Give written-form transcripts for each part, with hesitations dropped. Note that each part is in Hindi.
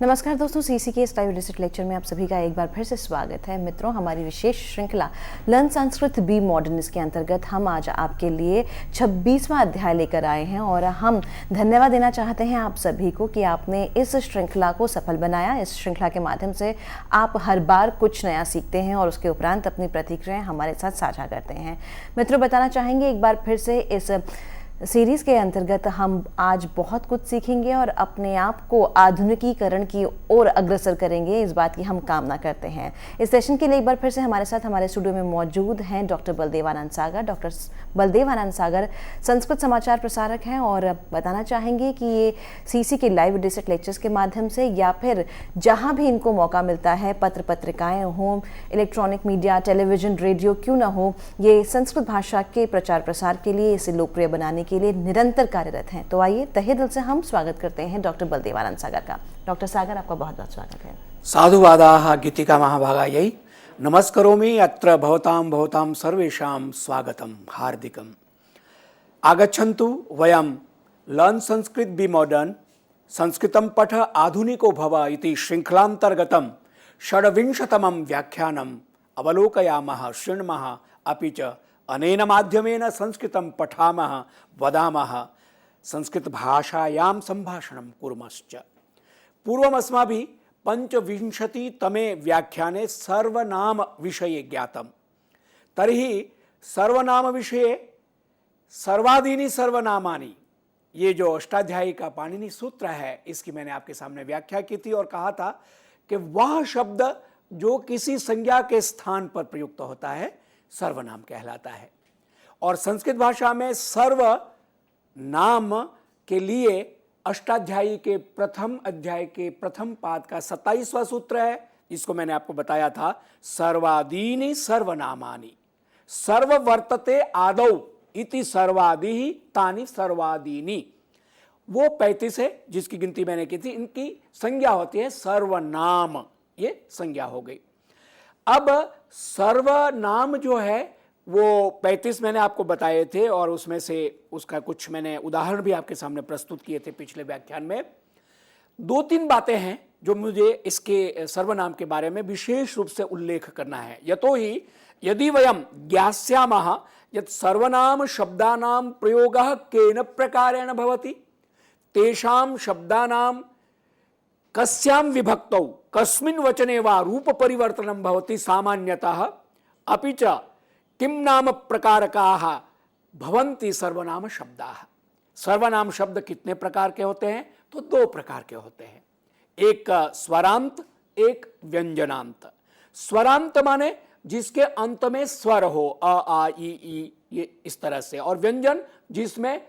नमस्कार दोस्तों, सीसी के इस लाइव डिजिटल लेक्चर में आप सभी का एक बार फिर से स्वागत है। मित्रों, हमारी विशेष श्रृंखला लर्न संस्कृत बी मॉडर्न के अंतर्गत हम आज आपके लिए 26वां अध्याय लेकर आए हैं और हम धन्यवाद देना चाहते हैं आप सभी को कि आपने इस श्रृंखला को सफल बनाया। इस श्रृंखला के माध्यम से आप हर बार कुछ नया सीखते हैं और उसके उपरांत अपनी प्रतिक्रियाएं हमारे साथ साझा करते हैं। मित्रों, बताना चाहेंगे एक बार फिर से इस सीरीज़ के अंतर्गत हम आज बहुत कुछ सीखेंगे और अपने आप को आधुनिकीकरण की ओर अग्रसर करेंगे, इस बात की हम कामना करते हैं। इस सेशन के लिए एक बार फिर से हमारे साथ हमारे स्टूडियो में मौजूद हैं डॉक्टर बलदेव आनंद सागर। डॉक्टर बलदेव आनंद सागर संस्कृत समाचार प्रसारक हैं और बताना चाहेंगे कि ये सीसी के लाइव डिजिटल लेक्चर्स के माध्यम से या फिर जहाँ भी इनको मौका मिलता है, पत्र पत्रिकाएँ हों, इलेक्ट्रॉनिक मीडिया, टेलीविज़न, रेडियो क्यों ना हो, ये संस्कृत भाषा के प्रचार प्रसार के लिए, इसे लोकप्रिय बनाने के लिए निरंतर कार्यरत हैं। तो आइए तहे दिल से हम स्वागत करते हैं डॉक्टर बलदेव आनंद सागर का। डॉक्टर सागर, आपका बहुत बहुत स्वागत है। साधुवादाः गीतिका महाभागायै नमस्करोमि अत्र भवतां सर्वेषां स्वागतं हार्दिकम्। आगच्छन्तु वयं लर्न संस्कृत बी मॉडर्न संस्कृतं पठ आधुनिको भव इति श्रृंखलान्तर्गतं षड्विंशतमं व्याख्यानम् अवलोकयामः, शृण्मः, अपि च अनेन माध्यमेन संस्कृतं पठामः, वदामः, संस्कृत भाषायां संभाषणं कुर्मश्च। पूर्वमस्माभिः 25तमे व्याख्याने सर्वनाम विषये ज्ञातम्। तर्हि सर्वनाम विषये सर्वादीनि सर्वनामानि, ये जो अष्टाध्यायी का पाणिनि सूत्र है, इसकी मैंने आपके सामने व्याख्या की थी और कहा था कि वह शब्द जो किसी संज्ञा के स्थान पर प्रयुक्त होता है सर्वनाम कहलाता है। और संस्कृत भाषा में सर्व नाम के लिए अष्टाध्यायी के प्रथम अध्याय के प्रथम पाद का 27वां सूत्र है, जिसको मैंने आपको बताया था, सर्वादीनि सर्वनामानि सर्व वर्तते आदौ इति सर्वादि तानि सर्वादीनि। वो 35 है जिसकी गिनती मैंने की थी। इनकी संज्ञा होती है सर्वनाम, ये संज्ञा हो गई। अब सर्वनाम जो है वो 35 मैंने आपको बताए थे और उसमें से उसका कुछ मैंने उदाहरण भी आपके सामने प्रस्तुत किए थे पिछले व्याख्यान में। 2-3 बातें हैं जो मुझे इसके सर्वनाम के बारे में विशेष रूप से उल्लेख करना है। यतोहि यदि वयं ज्ञास्यामः यत् सर्वनाम शब्दानां प्रयोगः केन प्रकारेण भवति, तेषां शब्दानां कस्यां विभक्तौ कस्मिन् वचने वा रूप परिवर्तनं भवति सामान्यतः, अपि च किं नाम प्रकारकाः भवन्ति सर्वनाम शब्दाः। सर्वनाम शब्द कितने प्रकार के होते हैं? तो 2 प्रकार के होते हैं, एक स्वरांत, एक व्यंजनांत। स्वरांत माने जिसके अंत में स्वर हो, अ आ ई ये इस तरह से, और व्यंजन जिसमें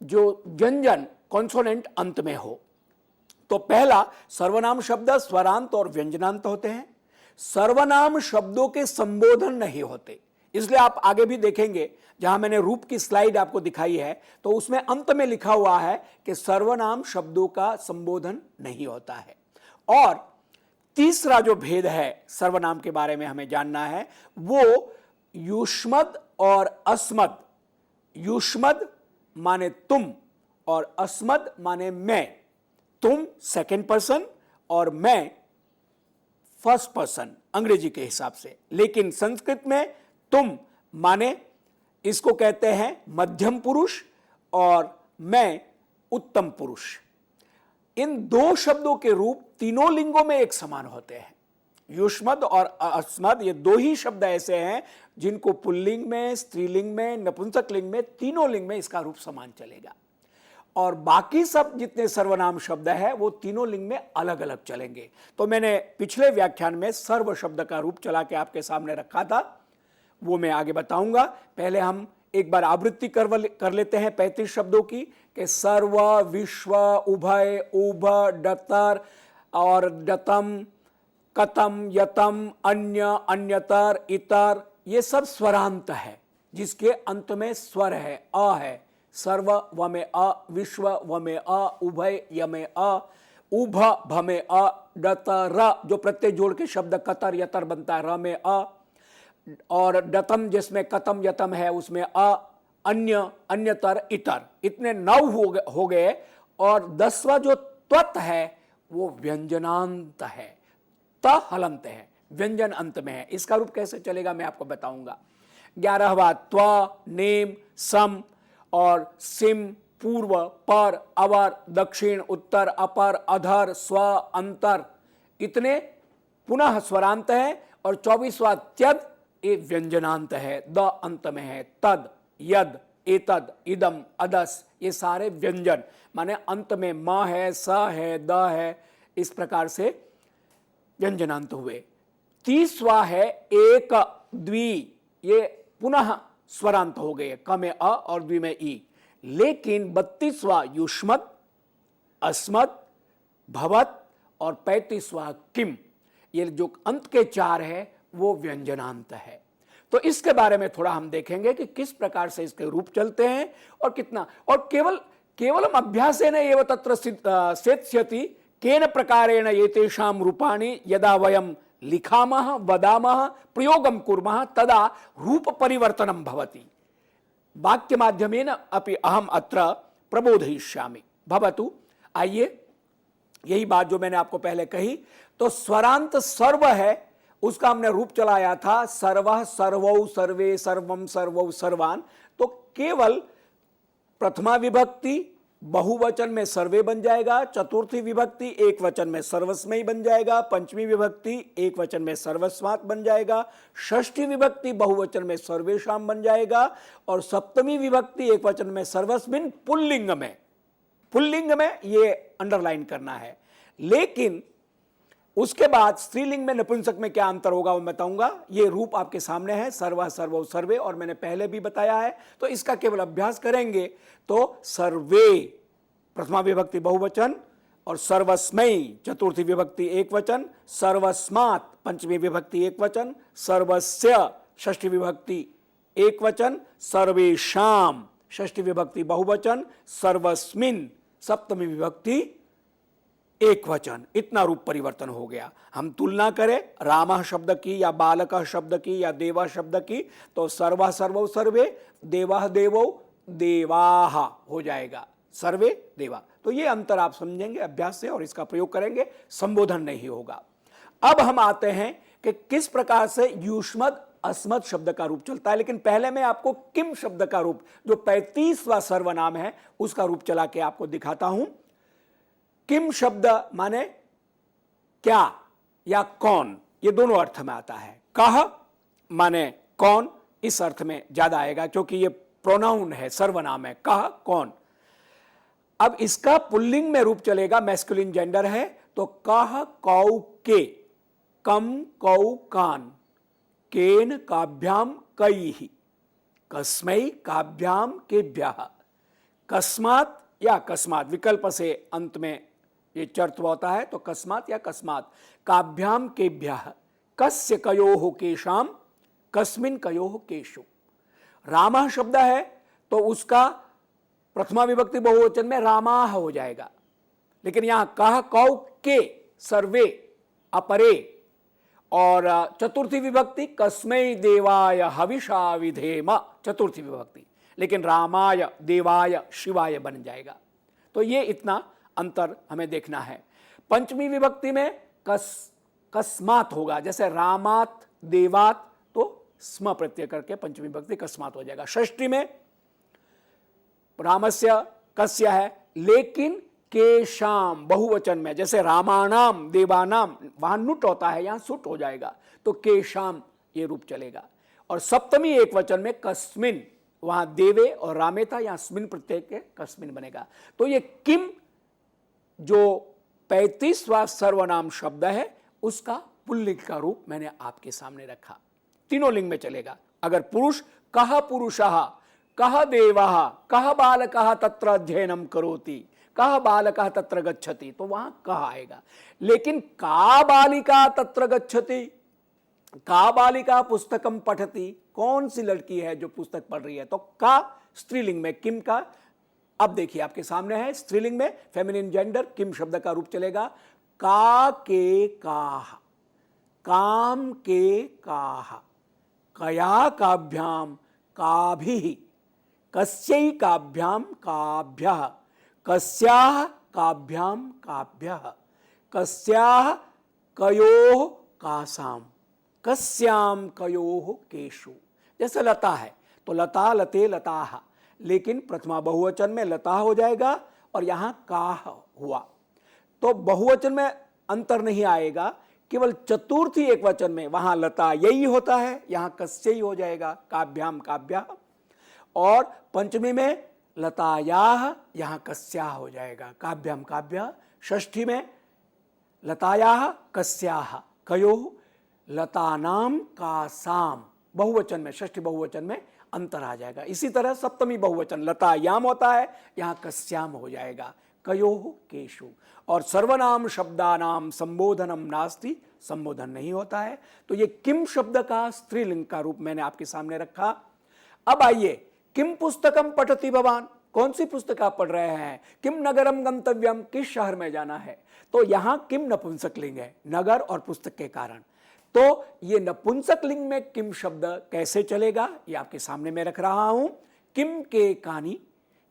जो व्यंजन कॉन्सोनेंट अंत में हो। तो पहला सर्वनाम शब्द स्वरांत और व्यंजनांत होते हैं। सर्वनाम शब्दों के संबोधन नहीं होते, इसलिए आप आगे भी देखेंगे, जहां मैंने रूप की स्लाइड आपको दिखाई है तो उसमें अंत में लिखा हुआ है कि सर्वनाम शब्दों का संबोधन नहीं होता है। और तीसरा जो भेद है सर्वनाम के बारे में हमें जानना है, वो युष्मद और अस्मद। युष्मद माने तुम और अस्मद माने मैं। तुम सेकंड पर्सन और मैं फर्स्ट पर्सन अंग्रेजी के हिसाब से। लेकिन संस्कृत में तुम माने इसको कहते हैं मध्यम पुरुष और मैं उत्तम पुरुष। इन 2 शब्दों के रूप तीनों लिंगों में एक समान होते हैं। युष्मद और अस्मद, ये 2 ही शब्द ऐसे हैं जिनको पुल्लिंग में, स्त्रीलिंग में, नपुंसक लिंग में, तीनों लिंग में इसका रूप समान चलेगा। और बाकी सब जितने सर्वनाम शब्द है वो तीनों लिंग में अलग अलग चलेंगे। तो मैंने पिछले व्याख्यान में सर्व शब्द का रूप चला के आपके सामने रखा था, वो मैं आगे बताऊंगा। पहले हम एक बार आवृत्ति कर लेते हैं 35 शब्दों की, कि सर्व, विश्व, उभय, उभ, डतर और डतम, कतम, यतम, अन्य, अन्यतर, इतर, ये सब स्वरांत है जिसके अंत में स्वर है, अ है, सर्व व में अ, विश्व व में अ, उभय य में अ, उभ भ में अ, डतर जो प्रत्यय जोड़ के शब्द कतर यतर बनता है, र में अ, और डतम जिसमें कतम यतम है उसमें अ, अन्य अन्यतर इतर, इतने 9 हो गए। और 10वां जो त्वत है वो व्यंजनांत है, त हलंत है, व्यंजन अंत में है। इसका रूप कैसे चलेगा मैं आपको बताऊंगा। 11वां त्व, नेम, सम और सिम, पूर्व, पर, अवर, दक्षिण, उत्तर, अपर, अधर, स्व, अंतर, इतने पुनः स्वरांत है। और 24वां त्यद, ये व्यंजनांत है, द अंत में है। तद, यद, एतद, इदम, अदस, ये सारे व्यंजन माने अंत में म है, स है, द है, इस प्रकार से व्यंजनांत हुए। 30वां है एक, द्वि, ये पुनः स्वरांत हो गए, क में अ और द्वि में ई। लेकिन 32वां युष्मद, अस्मद, भवत और 35वां किम, ये जो अंत के 4 है वो व्यंजनांत है। तो इसके बारे में थोड़ा हम देखेंगे कि किस प्रकार से इसके रूप चलते हैं और कितना, और केवलम अभ्यासेन एव तत्र सेत्स्यति केन प्रकारेण एतेषां रूपाणि यदा वयं लिखामः, वदामः, प्रयोगं कुर्मः तदा रूप परिवर्तनं भवति। वाक्य माध्यमेन अपि अहम अत्र प्रबोधयिष्यामि। भवतु, आइए, यही बात जो मैंने आपको पहले कही। तो स्वरांत सर्व है, उसका हमने रूप चलाया था सर्वः, सर्वौ, सर्वे, सर्वम, सर्वौ, सर्वान। तो केवल प्रथमा विभक्ति बहुवचन में सर्वे बन जाएगा, चतुर्थी विभक्ति एक वचन में सर्वस्मयी बन जाएगा, पंचमी विभक्ति एक वचन में सर्वस्मात् बन जाएगा, षष्ठी विभक्ति बहुवचन में सर्वेशाम बन जाएगा, और सप्तमी विभक्ति एक वचन में सर्वस्मिन, पुल्लिंग में ये अंडरलाइन करना है। लेकिन उसके बाद स्त्रीलिंग में, नपुंसक में क्या अंतर होगा वो बताऊंगा। ये रूप आपके सामने है, सर्व, सर्वौ, सर्वे, और मैंने पहले भी बताया है। तो इसका केवल अभ्यास करेंगे तो सर्वे प्रथमा विभक्ति बहुवचन, और सर्वस्मयी चतुर्थी विभक्ति एक वचन, सर्वस्मात् पंचमी विभक्ति एक वचन, सर्वस्य षष्ठी विभक्ति एक वचन, सर्वेशाम षष्ठी विभक्ति बहुवचन, सर्वस्मिन सप्तमी विभक्ति एक वचन। इतना रूप परिवर्तन हो गया। हम तुलना करें रामः शब्द की या बालकः शब्द की या देवा शब्द की, तो सर्वः, सर्वौ, सर्वे, देवः, देवौ, देवाः हो जाएगा, सर्वे, देवा। तो ये अंतर आप समझेंगे अभ्यास से, और इसका प्रयोग करेंगे, संबोधन नहीं होगा। अब हम आते हैं कि किस प्रकार से युष्मद, अस्मद शब्द का रूप चलता है। लेकिन पहले मैं आपको किम शब्द का रूप, जो 35वां सर्वनाम है, उसका रूप चला के आपको दिखाता हूं। किम शब्द माने क्या या कौन, ये दोनों अर्थ में आता है। कह माने कौन, इस अर्थ में ज्यादा आएगा क्योंकि ये प्रोनाउन है, सर्वनाम है, कह कौन। अब इसका पुल्लिंग में रूप चलेगा, मैस्कुलिन जेंडर है, तो कह कौ के, कम कौ कान, केन काभ्याम कई, कस्मै काभ्याम केभ्यः, कस्मात् या कस्मात्, विकल्प से अंत में ये चर्त्व होता है, तो कस्मात् या कस्मात्, काभ्याम केभ्यः, कस्य कयोः केशाम, कस्मिन कयोः केशु। रामः शब्द है तो उसका प्रथमा विभक्ति बहुवचन में रामाः हो जाएगा। लेकिन यहां कह कौ के, सर्वे, अपरे, और चतुर्थी विभक्ति कस्मै देवाय हविषा विधेम, चतुर्थी विभक्ति, लेकिन रामाय, देवाय, शिवाय बन जाएगा। तो ये इतना अंतर हमें देखना है। पंचमी विभक्ति में कस्मात होगा, जैसे रामात, देवात, तो स्म प्रत्यय करके पंचमी विभक्ति कस्मात हो जाएगा। षष्ठी में रामस्य कस्य है, लेकिन केशाम बहुवचन में, जैसे रामाणाम, देवानाम, वहां नुट होता है, यहां सुट हो जाएगा, तो केशाम ये रूप चलेगा। और सप्तमी एक वचन में कस्मिन, वहां देवे और रामे था, यहां स्मिन प्रत्यय के कस्मिन बनेगा। तो ये किम जो 35वां सर्वनाम शब्द है, उसका पुल्लिंग का रूप मैंने आपके सामने रखा। तीनों लिंग में चलेगा। अगर पुरुष, कह पुरुषः, कह देवः, कह बालकः तत्र अध्ययनम करोति, कह बालकः तत्र गच्छति, तो वहां कह आएगा। लेकिन का बालिका तत्र गच्छति, का बालिका पुस्तकम पठति, कौन सी लड़की है जो पुस्तक पढ़ रही है, तो का स्त्रीलिंग में, किम का अब देखिए आपके सामने है स्त्रीलिंग में फेमिनिन जेंडर किम शब्द का रूप चलेगा का के काह, काम के काह, कया काभ्याम काभिः, कस्यै काभ्याम काभ्यः, कस्याः काभ्याम काभ्यः, कस्याः कयोः कासाम, कस्याम कयोः केषु। जैसे लता है तो लता लते लताः, लेकिन प्रथमा बहुवचन में लता हो जाएगा और यहां काह हुआ तो बहुवचन में अंतर नहीं आएगा, केवल चतुर्थी एक वचन में वहां लता यही होता है, यहां कस्य ही हो जाएगा काभ्याम काभ्या, और पंचमी में लतायाः यहां कस्याः हो जाएगा काभ्याम काभ्या, षष्ठी में लतायाः कस्याः कयोः, लतानाम कासाम बहुवचन में षष्ठी बहुवचन में अंतर आ जाएगा। इसी तरह सप्तमी बहुवचन लतायाम होता है, यहां कस्याम हो जाएगा कयोः केषु, और सर्वनाम शब्दानाम संबोधनम नास्ति, संबोधन नहीं होता है। तो ये किम शब्द का स्त्रीलिंग का रूप मैंने आपके सामने रखा। अब आइए किम पुस्तकम पठति भवान, कौन सी पुस्तक आप पढ़ रहे हैं, किम नगरम गंतव्यम, किस शहर में जाना है। तो यहां किम नपुंसक लिंग है नगर और पुस्तक के कारण, तो ये नपुंसक लिंग में किम शब्द कैसे चलेगा ये आपके सामने मैं रख रहा हूं। किम के कानी,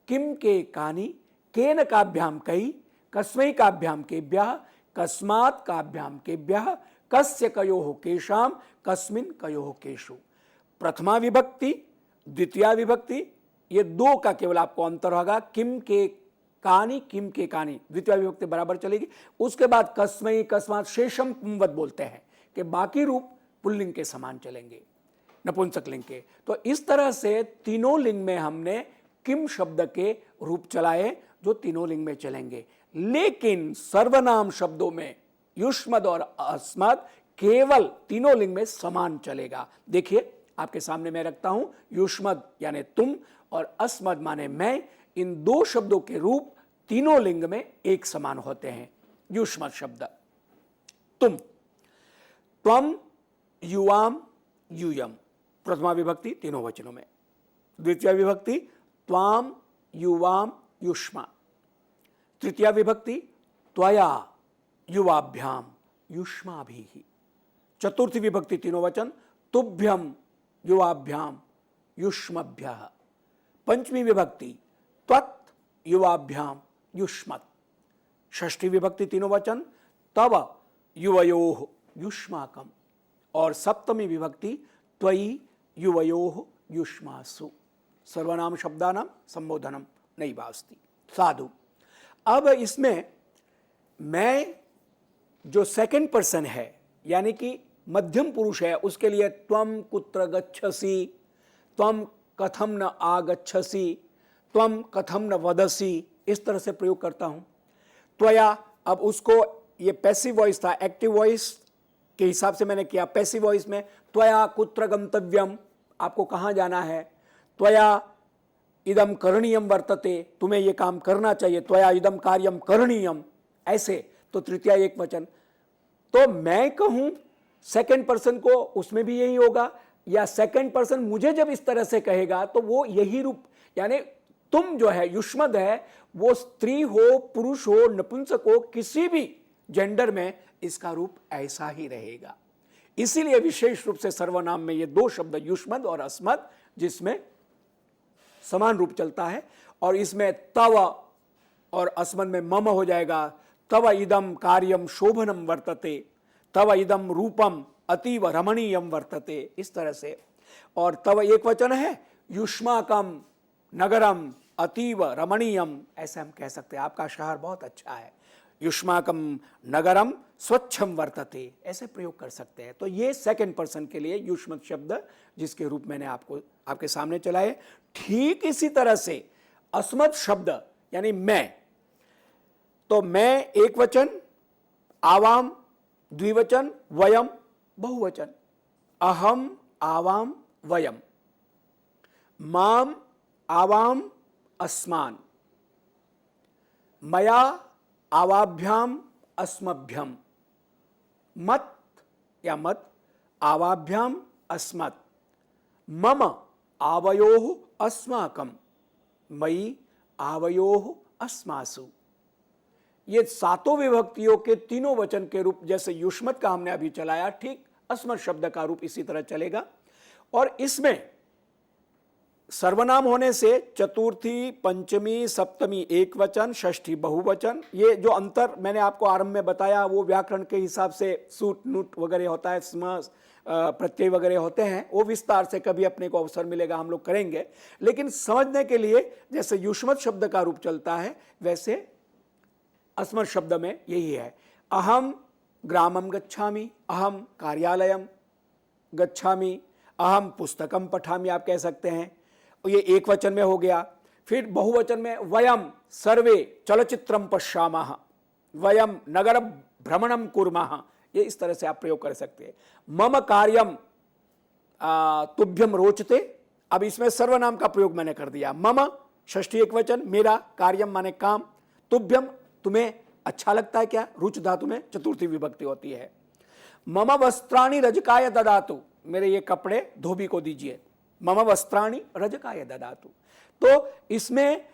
किम के कानी, केन काभ्याम कई, कस्मै काभ्याम केभ्यः, कस्मात् काभ्याम केभ्यः, कस्य कयोः केषाम, कस्मिन् कयोः केषु। प्रथमा विभक्ति द्वितीया विभक्ति ये दो का केवल आपको अंतर होगा, किम के कानी, किम के कानी द्वितीय विभक्ति बराबर चलेगी। उसके बाद कस्मै कस्मात् शेषम पुंवत बोलते हैं कि बाकी रूप पुल्लिंग के समान चलेंगे नपुंसक लिंग के। तो इस तरह से तीनों लिंग में हमने किम शब्द के रूप चलाए जो तीनों लिंग में चलेंगे, लेकिन सर्वनाम शब्दों में युष्मद और अस्मद केवल तीनों लिंग में समान चलेगा। देखिए आपके सामने मैं रखता हूं, युष्मद यानी तुम और अस्मद माने मैं, इन दो शब्दों के रूप तीनों लिंग में एक समान होते हैं। युष्मद शब्द तुम, त्वम, युवाम, यूयम, प्रथमा विभक्ति तीनों वचनों में, द्वितीय विभक्ति त्वाम, युवाम, युष्मा, तृतीया विभक्ति त्वया, युवाभ्याम, युष्माभिः, चतुर्थी विभक्ति तीनों वचन तुभ्यम, युवाभ्याम, युष्मभ्यः, पंचमी विभक्ति त्वत्, युवाभ्याम, युष्मत्, षष्ठी विभक्ति तीनों वचन तव, युवयोः, युष्माकम, और सप्तमी विभक्ति त्वयि, युवयोः, युष्मासु। सर्वनाम शब्दानाम संबोधनम नैवास्ति। साधु। अब इसमें मैं जो सेकंड पर्सन है यानी कि मध्यम पुरुष है उसके लिए त्वम कुत्र गच्छसि, त्वम कथम न आगच्छसि, त्वम कथम न वदसि, इस तरह से प्रयोग करता हूं। त्वया, अब उसको ये पैसिव वॉइस था, एक्टिव वॉइस के हिसाब से मैंने किया। पैसिव वॉइस में त्वया कुत्र गंतव्यम, आपको कहां जाना है, त्वया इदम करणीयम वर्तते, तुम्हें यह काम करना चाहिए, त्वया इदम कार्यम करणीयम, ऐसे। तो तृतीया एक वचन, तो मैं कहूं सेकंड पर्सन को उसमें भी यही होगा, या सेकंड पर्सन मुझे जब इस तरह से कहेगा तो वो यही रूप, यानी तुम जो है युष्मद है वो स्त्री हो पुरुष हो नपुंसक हो किसी भी जेंडर में इसका रूप ऐसा ही रहेगा। इसीलिए विशेष रूप से सर्वनाम में ये दो शब्द युष्मद और अस्मद जिसमें समान रूप चलता है, और इसमें तव और अस्मद में मम हो जाएगा। तव इदम कार्यम शोभनम वर्तते, तव इदम रूपम अतीव रमणीयम वर्तते, इस तरह से। और तव एक वचन है, युष्माकम नगरम अतीव रमणीयम, ऐसे हम कह सकते हैं आपका शहर बहुत अच्छा है, युष्माकम नगरम स्वच्छम वर्तते, ऐसे प्रयोग कर सकते हैं। तो ये सेकंड पर्सन के लिए युष्मद शब्द जिसके रूप मैंने आपके सामने चलाए। ठीक इसी तरह से अस्मद शब्द यानी मैं, तो मैं एक वचन, आवाम द्विवचन, वयम बहुवचन, अहम आवाम वयम, माम आवाम अस्मान, मया आवाभ्याम अस्मभ्यम, मत या मत आवाभ्याम अस्मत्, मम आवयोः अस्माकं, मयि आवयोः अस्मासु। ये सातों विभक्तियों के तीनों वचन के रूप, जैसे युष्मत का हमने अभी चलाया, ठीक अस्मत् शब्द का रूप इसी तरह चलेगा। और इसमें सर्वनाम होने से चतुर्थी, पंचमी, सप्तमी एक वचन, षष्ठी बहुवचन, ये जो अंतर मैंने आपको आरंभ में बताया वो व्याकरण के हिसाब से सूट नूट वगैरह होता है, स्म प्रत्यय वगैरह होते हैं, वो विस्तार से कभी अपने को अवसर मिलेगा हम लोग करेंगे। लेकिन समझने के लिए जैसे युष्मत शब्द का रूप चलता है वैसे अस्मत् शब्द में यही है। अहम ग्रामम गच्छामि, अहम कार्यालयम गच्छामि, अहम पुस्तकम पठामि, आप कह सकते हैं, ये एक वचन में हो गया। फिर बहुवचन में वयम सर्वे चलचित्रम पश्यामः, वयम नगर भ्रमणम कुर्मः, ये इस तरह से आप प्रयोग कर सकते हैं। मम कार्यम तुभ्यम रोचते, अब इसमें सर्वनाम का प्रयोग मैंने कर दिया। मम षष्ठी एक वचन, मेरा, कार्यम माने काम, तुभ्यम तुम्हें अच्छा लगता है क्या, रुच धातु में चतुर्थी विभक्ति होती है। मम वस्त्राणि रजकाय ददातु, मेरे ये कपड़े धोबी को दीजिए। मम वस्त्राणि रजकाय ददातु। तो इसमें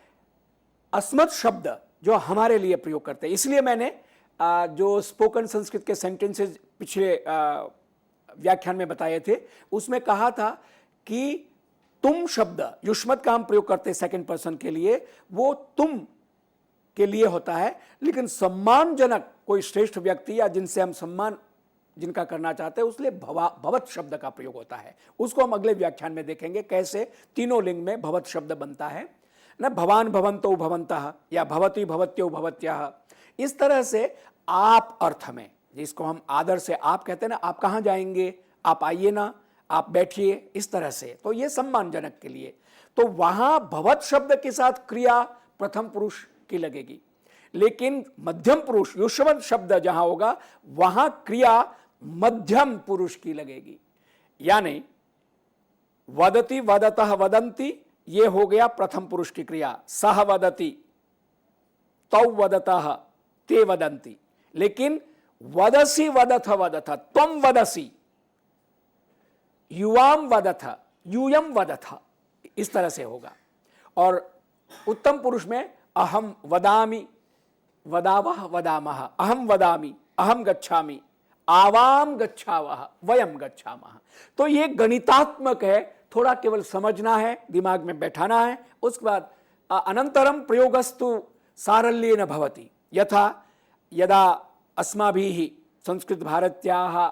अस्मत् शब्द जो हमारे लिए प्रयोग करते हैं, इसलिए मैंने जो स्पोकन संस्कृत के सेंटेंसेस पिछले व्याख्यान में बताए थे उसमें कहा था कि तुम शब्द युष्मत का हम प्रयोग करते हैं सेकंड पर्सन के लिए, वो तुम के लिए होता है। लेकिन सम्मानजनक कोई श्रेष्ठ व्यक्ति या जिनसे हम सम्मान जिनका करना चाहते हैं उसलिए भवत शब्द का प्रयोग होता है। उसको हम अगले व्याख्यान में देखेंगे कैसे तीनों लिंग में भवत शब्द बनता है ना, भवान भवंतो भवंतः या भवती भवत्यो भवत्यः। इस तरह से आप अर्थ में, जिसको हम आदर से आप कहते हैं ना, आप कहाँ जाएंगे, आप आइए ना, आप बैठिए, इस तरह से, तो ये सम्मानजनक के लिए। तो वहां भवत शब्द के साथ क्रिया प्रथम पुरुष की लगेगी, लेकिन मध्यम पुरुष युष्मत शब्द जहां होगा वहां क्रिया मध्यम पुरुष की लगेगी। यानी वदति वदतः वदन्ति, ये हो गया प्रथम पुरुष की क्रिया। सह वदति, तौ वदतः, ते वदन्ति। लेकिन वदसि वदथ वदथ, त्वं वदसि, युवाम वदथ, यूयम वदथ, इस तरह से होगा। और उत्तम पुरुष में अहम वदामि, वदावः वदामः, अहम वदामि, अहम गच्छामि, आवाम गच्छावः, वयम गच्छामः। तो ये गणितात्मक है, थोड़ा केवल समझना है, दिमाग में बैठाना है। उसके बाद अनंतरम प्रयोगस्तु सारल्येन भवति, यथा यदा अस्माभिः संस्कृत भारत्याः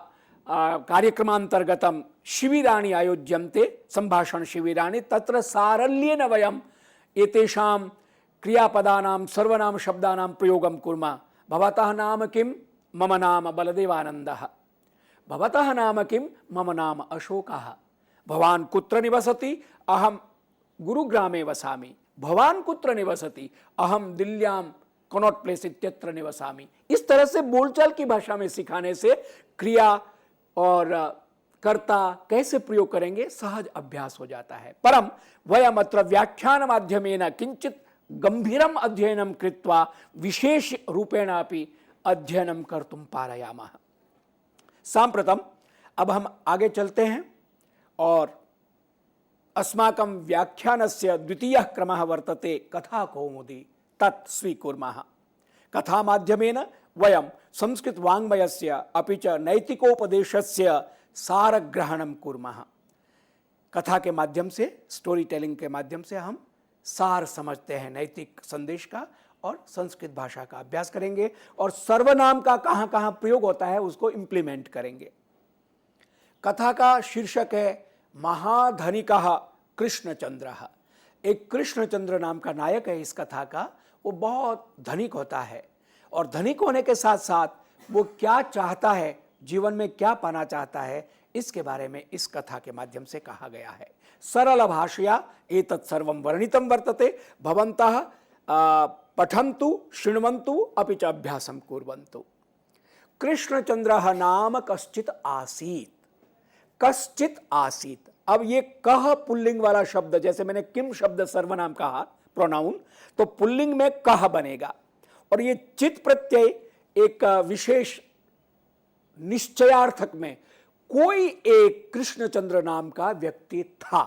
कार्यक्रमांतर्गतं शिबिराणि आयोज्यन्ते, संभाषण शिबिराणि, तत्र सारल्येन वयम् एतेषां क्रियापदानां सर्वनाम शब्दानां प्रयोगं कुर्मः। भवतः नाम किं, मम नाम बलदेवानन्दः। भवतः नाम किं, मम नाम अशोकः। भवान् कुत्र निवसति, अहं गुरुग्रामे वसामि। भवान् कुत्र निवसति, अहं दिल्ल्यां कनॉट प्लेस इत्यत्र निवसामि। इस तरह से बोलचाल की भाषा में सिखाने से क्रिया और कर्ता कैसे प्रयोग करेंगे सहज अभ्यास हो जाता है। परम वयम् अत्र व्याख्यान माध्यमेन किंचित गंभीरम अध्ययनम कृत्वा विशेष रूपेण अपि अध्ययनम कर्तुं पारयामः। सांप्रतम अब हम आगे चलते हैं और अस्माकं व्याख्यानस्य द्वितीयः क्रमः वर्तते कथा कौमुदी, तत् स्वीकुर्मः। कथा माध्यमेन वयं संस्कृत वाङ्मयस्य अपि च नैतिकोपदेशस्य सारग्रहणं कुर्मः। कथा के माध्यम से, स्टोरी टेलिंग के माध्यम से हम सार समझते हैं नैतिक संदेश का और संस्कृत भाषा का अभ्यास करेंगे और सर्वनाम का कहाँ कहाँ प्रयोग होता है उसको इंप्लीमेंट करेंगे। कथा का शीर्षक है महाधनिकः कृष्णचंद्रः। एक कृष्णचंद्र नाम का नायक है इस कथा का। वो बहुत धनिक होता है और धनिक होने के साथ साथ वो क्या चाहता है, जीवन में क्या पाना चाहता है, इसके बारे में इस कथा के माध्यम से कहा गया है। सरल भाषया एतत् सर्वं वर्णितं वर्तते। भवन्तः पठन्तु, शृण्वन्तु, अपि च अभ्यासं कुर्वन्तु। कृष्णचंद्रः नाम कश्चित् आसीत्। कश्चित् आसीत्, अब ये कह पुल्लिंग वाला शब्द, जैसे मैंने किम शब्द सर्वनाम कहा प्रोनाउन, तो पुल्लिंग में कह बनेगा और ये चित प्रत्यय एक विशेष निश्चयार्थक में कोई एक कृष्णचंद्र नाम का व्यक्ति था।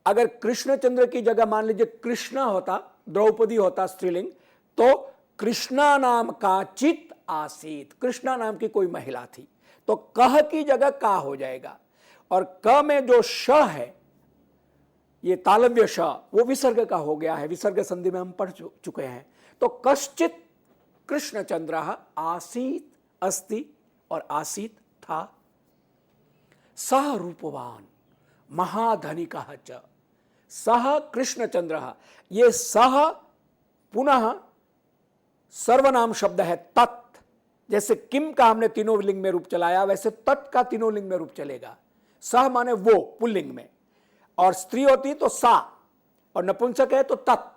अगर कृष्णचंद्र की जगह मान लीजिए कृष्ण होता द्रौपदी होता स्त्रीलिंग, तो कृष्णा नाम का चित आसीत, कृष्णा नाम की कोई महिला थी, तो कह की जगह का हो जाएगा। और क में जो श है, ये तालव्य श, वो विसर्ग का हो गया है, विसर्ग संधि में हम पढ़ चुके हैं। तो कश्चित कृष्णचंद्र आसीत, अस्ति और आसीत था, सह रूपवान महाधनिक च, सह कृष्णचंद्र, ये सह पुनः सर्वनाम शब्द है तत्, जैसे किम का हमने तीनों लिंग में रूप चलाया, वैसे तत् का तीनों लिंग में रूप चलेगा। सह माने वो पुल्लिंग में, और स्त्री होती तो सा, और नपुंसक है तो तत्,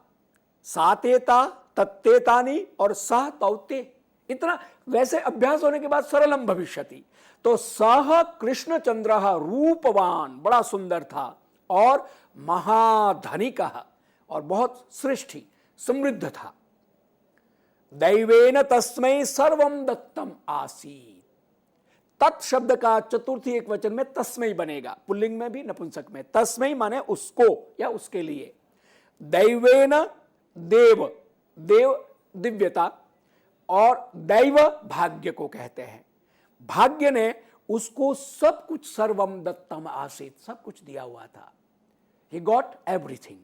सातेता तत्तेतानी और सह तौते, इतना वैसे अभ्यास होने के बाद सरलम भविष्यति। तो सह कृष्णचंद्र रूपवान, बड़ा सुंदर था, और महाधनिक, और बहुत श्रेष्ठी समृद्ध था। दैवेन तस्मै सर्वम दत्तम आसीत, तत् शब्द का चतुर्थी एक वचन में तस्मै बनेगा, पुल्लिंग में भी नपुंसक में। तस्मै माने उसको या उसके लिए। दैवेन देव, देव दिव्यता, और दैव भाग्य को कहते हैं। भाग्य ने उसको सब कुछ, सर्वम दत्तम आसीत, सब कुछ दिया हुआ था। He got everything.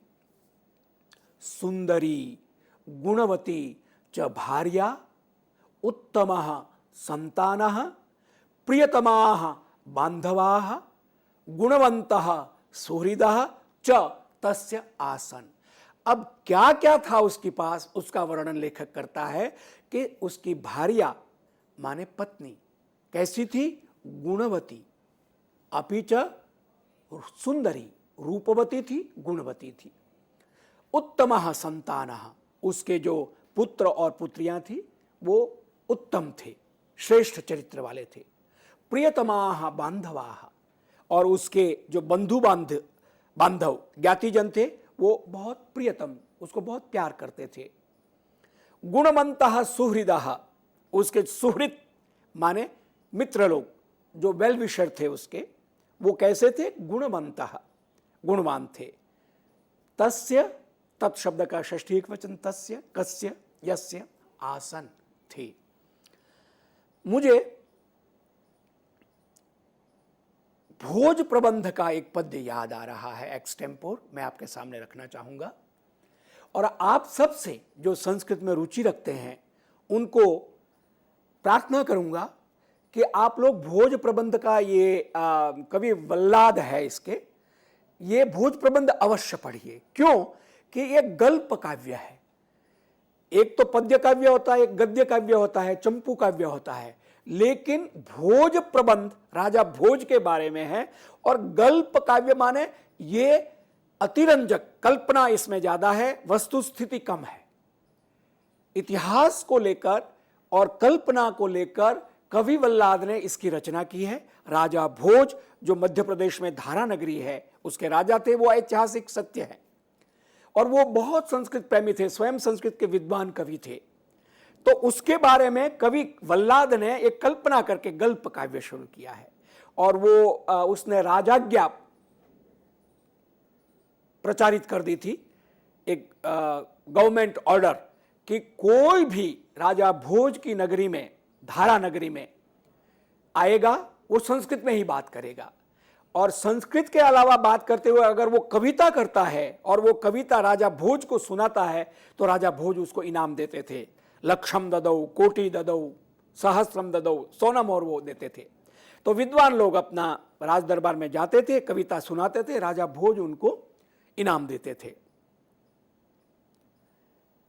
सुंदरी गुणवती च भार्या, उत्तमः संतानः, प्रियतमाः बांधवाः, गुणवन्तः सुहृदः च तस्य आसन। अब क्या क्या था उसके पास, उसका वर्णन लेखक करता है कि उसकी भार्या माने पत्नी कैसी थी, गुणवती, अपि च सुंदरी, रूपवती थी, गुणवती थी। उत्तमः संतानः, उसके जो पुत्र और पुत्रियां थी वो उत्तम थे, श्रेष्ठ चरित्र वाले थे। प्रियतमाः बांधवाः, और उसके जो बंधु बांधव ज्ञातिजन थे वो बहुत प्रियतम, उसको बहुत प्यार करते थे। गुणवंतः सुहृदः, उसके सुहृद माने मित्र लोग, जो वेल विशर थे उसके, वो कैसे थे, गुणवंतः, गुणवान थे। तस्य, तत् शब्द का षष्ठी एक वचन, तस्य, कस्य, यस्य आसन थे। मुझे भोज प्रबंध का एक पद्य याद आ रहा है एक्सटेम्पोर, मैं आपके सामने रखना चाहूंगा। और आप सबसे जो संस्कृत में रुचि रखते हैं उनको प्रार्थना करूंगा कि आप लोग भोज प्रबंध का ये कवि वल्लाद है इसके, ये भोज प्रबंध अवश्य पढ़िए। क्यों कि ये गल्प काव्य है। एक तो पद्य काव्य होता है, एक गद्य काव्य होता है, चंपू काव्य होता है, लेकिन भोज प्रबंध राजा भोज के बारे में है। और गल्प काव्य माने ये अतिरंजक, कल्पना इसमें ज्यादा है, वस्तु स्थिति कम है। इतिहास को लेकर और कल्पना को लेकर कवि वल्लाद ने इसकी रचना की है। राजा भोज जो मध्य प्रदेश में धारा नगरी है उसके राजा थे, वो ऐतिहासिक सत्य है। और वो बहुत संस्कृत प्रेमी थे, स्वयं संस्कृत के विद्वान कवि थे। तो उसके बारे में कवि वल्लाद ने एक कल्पना करके गल्प काव्य शुरू किया है। और वो उसने राजाज्ञा प्रचारित कर दी थी, एक गवर्नमेंट ऑर्डर, कि कोई भी राजा भोज की नगरी में, धारा नगरी में आएगा वो संस्कृत में ही बात करेगा। और संस्कृत के अलावा बात करते हुए अगर वो कविता करता है और वो कविता राजा भोज को सुनाता है तो राजा भोज उसको इनाम देते थे। लक्षम ददौ, कोटि ददौ, सहस्रम ददौ, सोनम और वो देते थे। तो विद्वान लोग अपना राज दरबार में जाते थे, कविता सुनाते थे, राजा भोज उनको इनाम देते थे।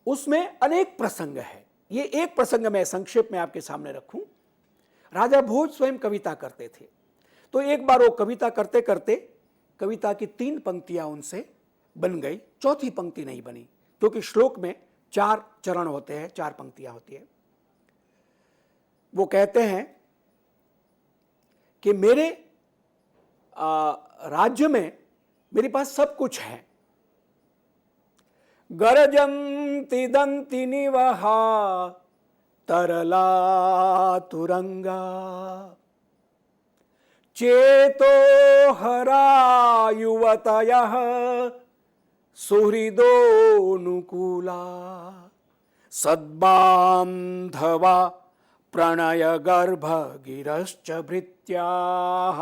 उसमें अनेक प्रसंग है, ये एक प्रसंग मैं संक्षेप में आपके सामने रखूं। राजा भोज स्वयं कविता करते थे। तो एक बार वो कविता करते करते कविता की 3 पंक्तियां उनसे बन गई, चौथी पंक्ति नहीं बनी, क्योंकि श्लोक में 4 चरण होते हैं, 4 पंक्तियां होती है। वो कहते हैं कि मेरे राज्य में मेरे पास सब कुछ है। गरजंती दंती निवहा तरला तुरंगा, चेतो हरा युवतयः सुहृदोनुकूला सद्बान्धवा प्रणय गर्भ गिरश्च भृत्याः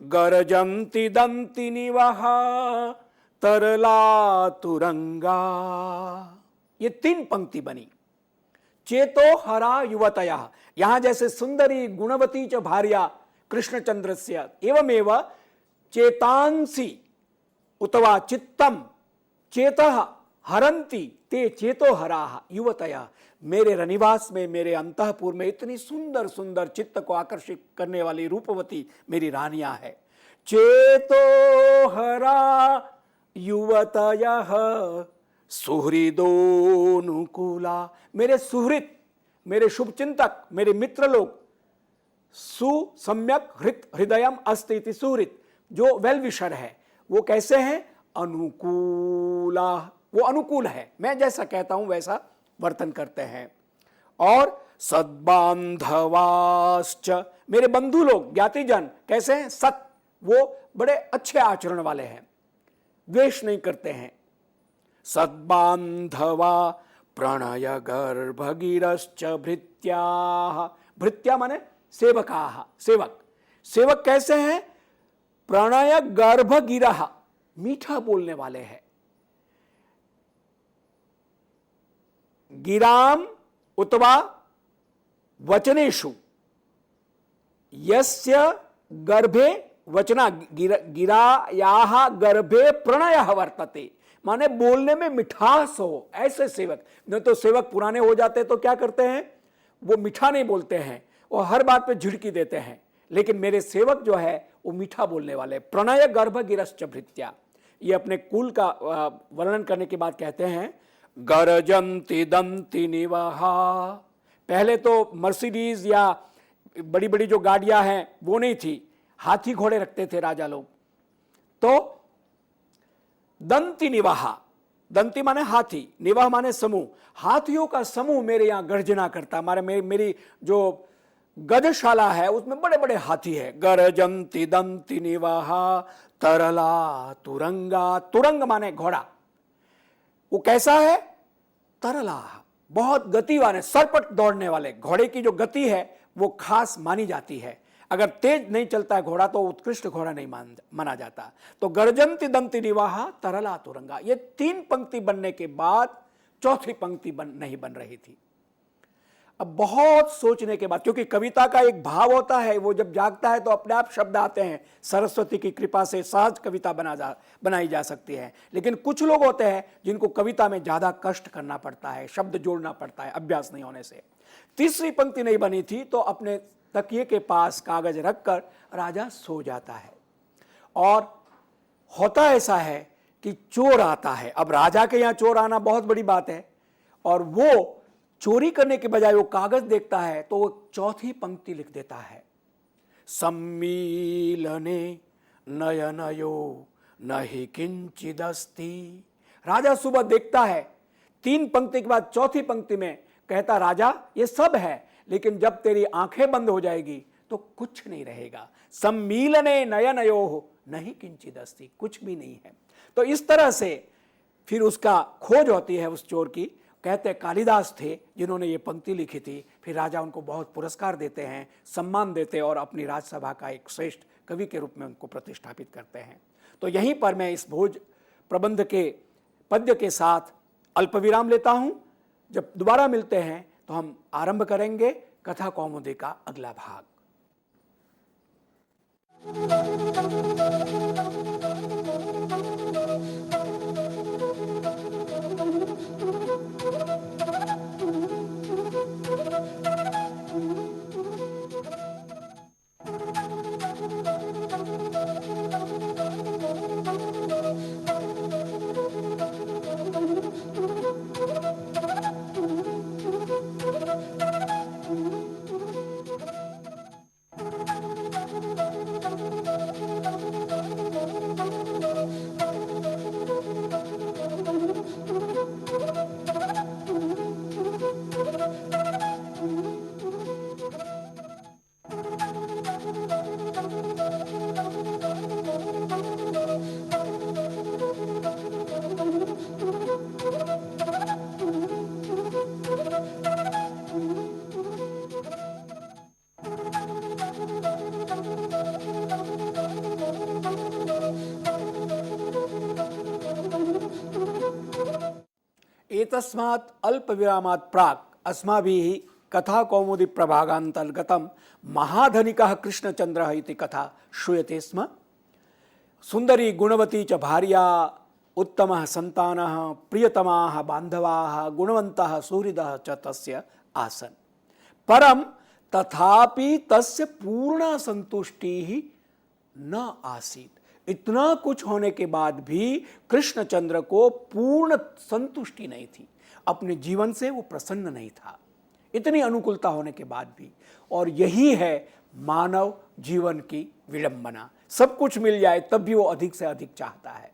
गरजन्ति दन्ति निवह तरला तुरंगा। ये 3 पंक्ति बनी। चेतो हरा युवतया, यहां जैसे सुंदरी गुणवती च भार्या कृष्णचंद्रस्य एवमेव चेतांसी उतवा चित्तम चेतः हरंती ते चेतो हराः युवतया। मेरे रनिवास में, मेरे अंतःपुर में इतनी सुंदर सुंदर चित्त को आकर्षित करने वाली रूपवती मेरी रानियां है। चेतो हरा युवतयः सुहृदोनुकूला, मेरे सुहृद, मेरे शुभचिंतक, मेरे मित्र लोग, सुसम्यक हृदयम अस्ति इति सुहृद, जो वेल विशर है, वो कैसे हैं? अनुकूला, वो अनुकूल है, मैं जैसा कहता हूं वैसा वर्तन करते हैं। और सद्बांधवाश्च, मेरे बंधु लोग, ज्ञातिजन कैसे हैं? सत, वो बड़े अच्छे आचरण वाले हैं, द्वेष नहीं करते हैं। सद्बांधवा प्रणय गर्भगिरश्च भृत्याः, भृत्या माने सेवकाः, सेवक, सेवक कैसे हैं? प्रणय गर्भगिरः, मीठा बोलने वाले हैं। गिराम उतवा वचनेषु यस्य गर्भे वचना, गिरायाः गर्भे प्रणयः वर्तते, माने बोलने में मिठास हो, ऐसे सेवक। नहीं तो सेवक पुराने हो जाते तो क्या करते हैं? वो मीठा नहीं बोलते हैं, वो हर बात पे झिड़की देते हैं। लेकिन मेरे सेवक जो है वो मीठा बोलने वाले। प्रणय गर्भ गिरश्च भृत्या, ये अपने कुल का वर्णन करने के बाद कहते हैं गरजंति दंति निवाहा। पहले तो मर्सिडीज या बड़ी बड़ी जो गाड़ियां हैं वो नहीं थी, हाथी घोड़े रखते थे राजा लोग। तो दंति निवाहा, दंती माने हाथी, निवाह माने समूह, हाथियों का समूह मेरे यहां गर्जना करता। मेरी जो गजशाला है उसमें बड़े बड़े हाथी है। गरजंति दंति निवाहा तरला तुरंगा, तुरंग माने घोड़ा, वो कैसा है? तरला, बहुत गति वाले, सरपट दौड़ने वाले। घोड़े की जो गति है वो खास मानी जाती है। अगर तेज नहीं चलता है घोड़ा तो उत्कृष्ट घोड़ा नहीं माना जाता। तो गर्जंति दंति निवाहा तरला तुरंगा, ये 3 पंक्ति बनने के बाद चौथी पंक्ति नहीं बन रही थी। अब बहुत सोचने के बाद, क्योंकि कविता का एक भाव होता है, वो जब जागता है तो अपने आप शब्द आते हैं। सरस्वती की कृपा से सहज कविता बनाई जा सकती है। लेकिन कुछ लोग होते हैं जिनको कविता में ज्यादा कष्ट करना पड़ता है, शब्द जोड़ना पड़ता है अभ्यास नहीं होने से। तीसरी पंक्ति नहीं बनी थी तो अपने तकिए के पास कागज रखकर राजा सो जाता है। और होता ऐसा है कि चोर आता है। अब राजा के यहां चोर आना बहुत बड़ी बात है, और वो चोरी करने के बजाय वो कागज देखता है तो वो चौथी पंक्ति लिख देता है, सम्मीलने नयनयो नहि किंचिदस्ति। राजा सुबह देखता है, 3 पंक्ति के बाद चौथी पंक्ति में कहता, राजा ये सब है लेकिन जब तेरी आंखें बंद हो जाएगी तो कुछ नहीं रहेगा। सम्मीलने नयनयो नहीं किंचिदस्ति, कुछ भी नहीं है। तो इस तरह से फिर उसका खोज होती है उस चोर की। कहते कालिदास थे जिन्होंने ये पंक्ति लिखी थी। फिर राजा उनको बहुत पुरस्कार देते हैं, सम्मान देते हैं और अपनी राजसभा का एक श्रेष्ठ कवि के रूप में उनको प्रतिष्ठापित करते हैं। तो यहीं पर मैं इस भोज प्रबंध के पद्य के साथ अल्पविराम लेता हूं। जब दोबारा मिलते हैं तो हम आरंभ करेंगे कथा कौमुदी का अगला भाग। एतस्मात् अल्प विरामात् प्राक् अस्माभिः कथा कौमुदी प्रभागान्तर्गतं महाधनिकः कृष्णचन्द्रः इति कथा श्रूयते स्म। सुंदरी गुणवती च भार्या, उत्तमः सन्तानः, प्रियतमाः बान्धवाः, गुणवन्तः सुहृदः च तस्य आसन्। परं तथापि तस्य पूर्णा संतुष्टिः न आसीत्। इतना कुछ होने के बाद भी कृष्णचंद्र को पूर्ण संतुष्टि नहीं थी, अपने जीवन से वो प्रसन्न नहीं था, इतनी अनुकूलता होने के बाद भी। और यही है मानव जीवन की विडंबना। सब कुछ मिल जाए तब भी वो अधिक से अधिक चाहता है।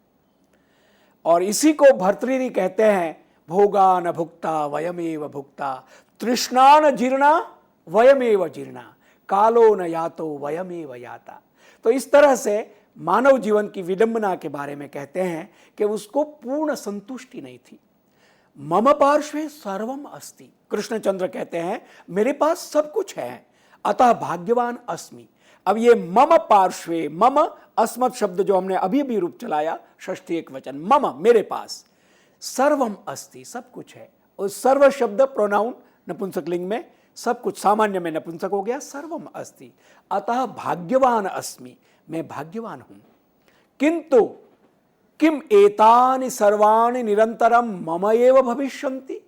और इसी को भर्तृहरि कहते हैं, भोगा न भुक्ता वयमेव भुक्ता, तृष्णा न जीर्णा वयमेव जीर्णा, कालो न यातो वयमेव याता। तो इस तरह से मानव जीवन की विडंबना के बारे में कहते हैं कि उसको पूर्ण संतुष्टि नहीं थी। मम पार्श्वे सर्वम अस्ति, कृष्णचंद्र कहते हैं मेरे पास सब कुछ है, अतः भाग्यवान अस्मि। अब ये मम पार्श्वे, मम अस्मत् शब्द जो हमने अभी भी रूप चलाया, षष्ठी एक वचन, मम मेरे पास, सर्वम अस्ति सब कुछ है। और सर्व शब्द प्रोनाउन नपुंसक लिंग में, सब कुछ सामान्य में नपुंसक हो गया, सर्वम अस्ति, अतः भाग्यवान अस्मि, मैं भाग्यवान हूं। किंतु किम एतानि सर्वाणि निरंतरम मम एव भविष्यन्ति,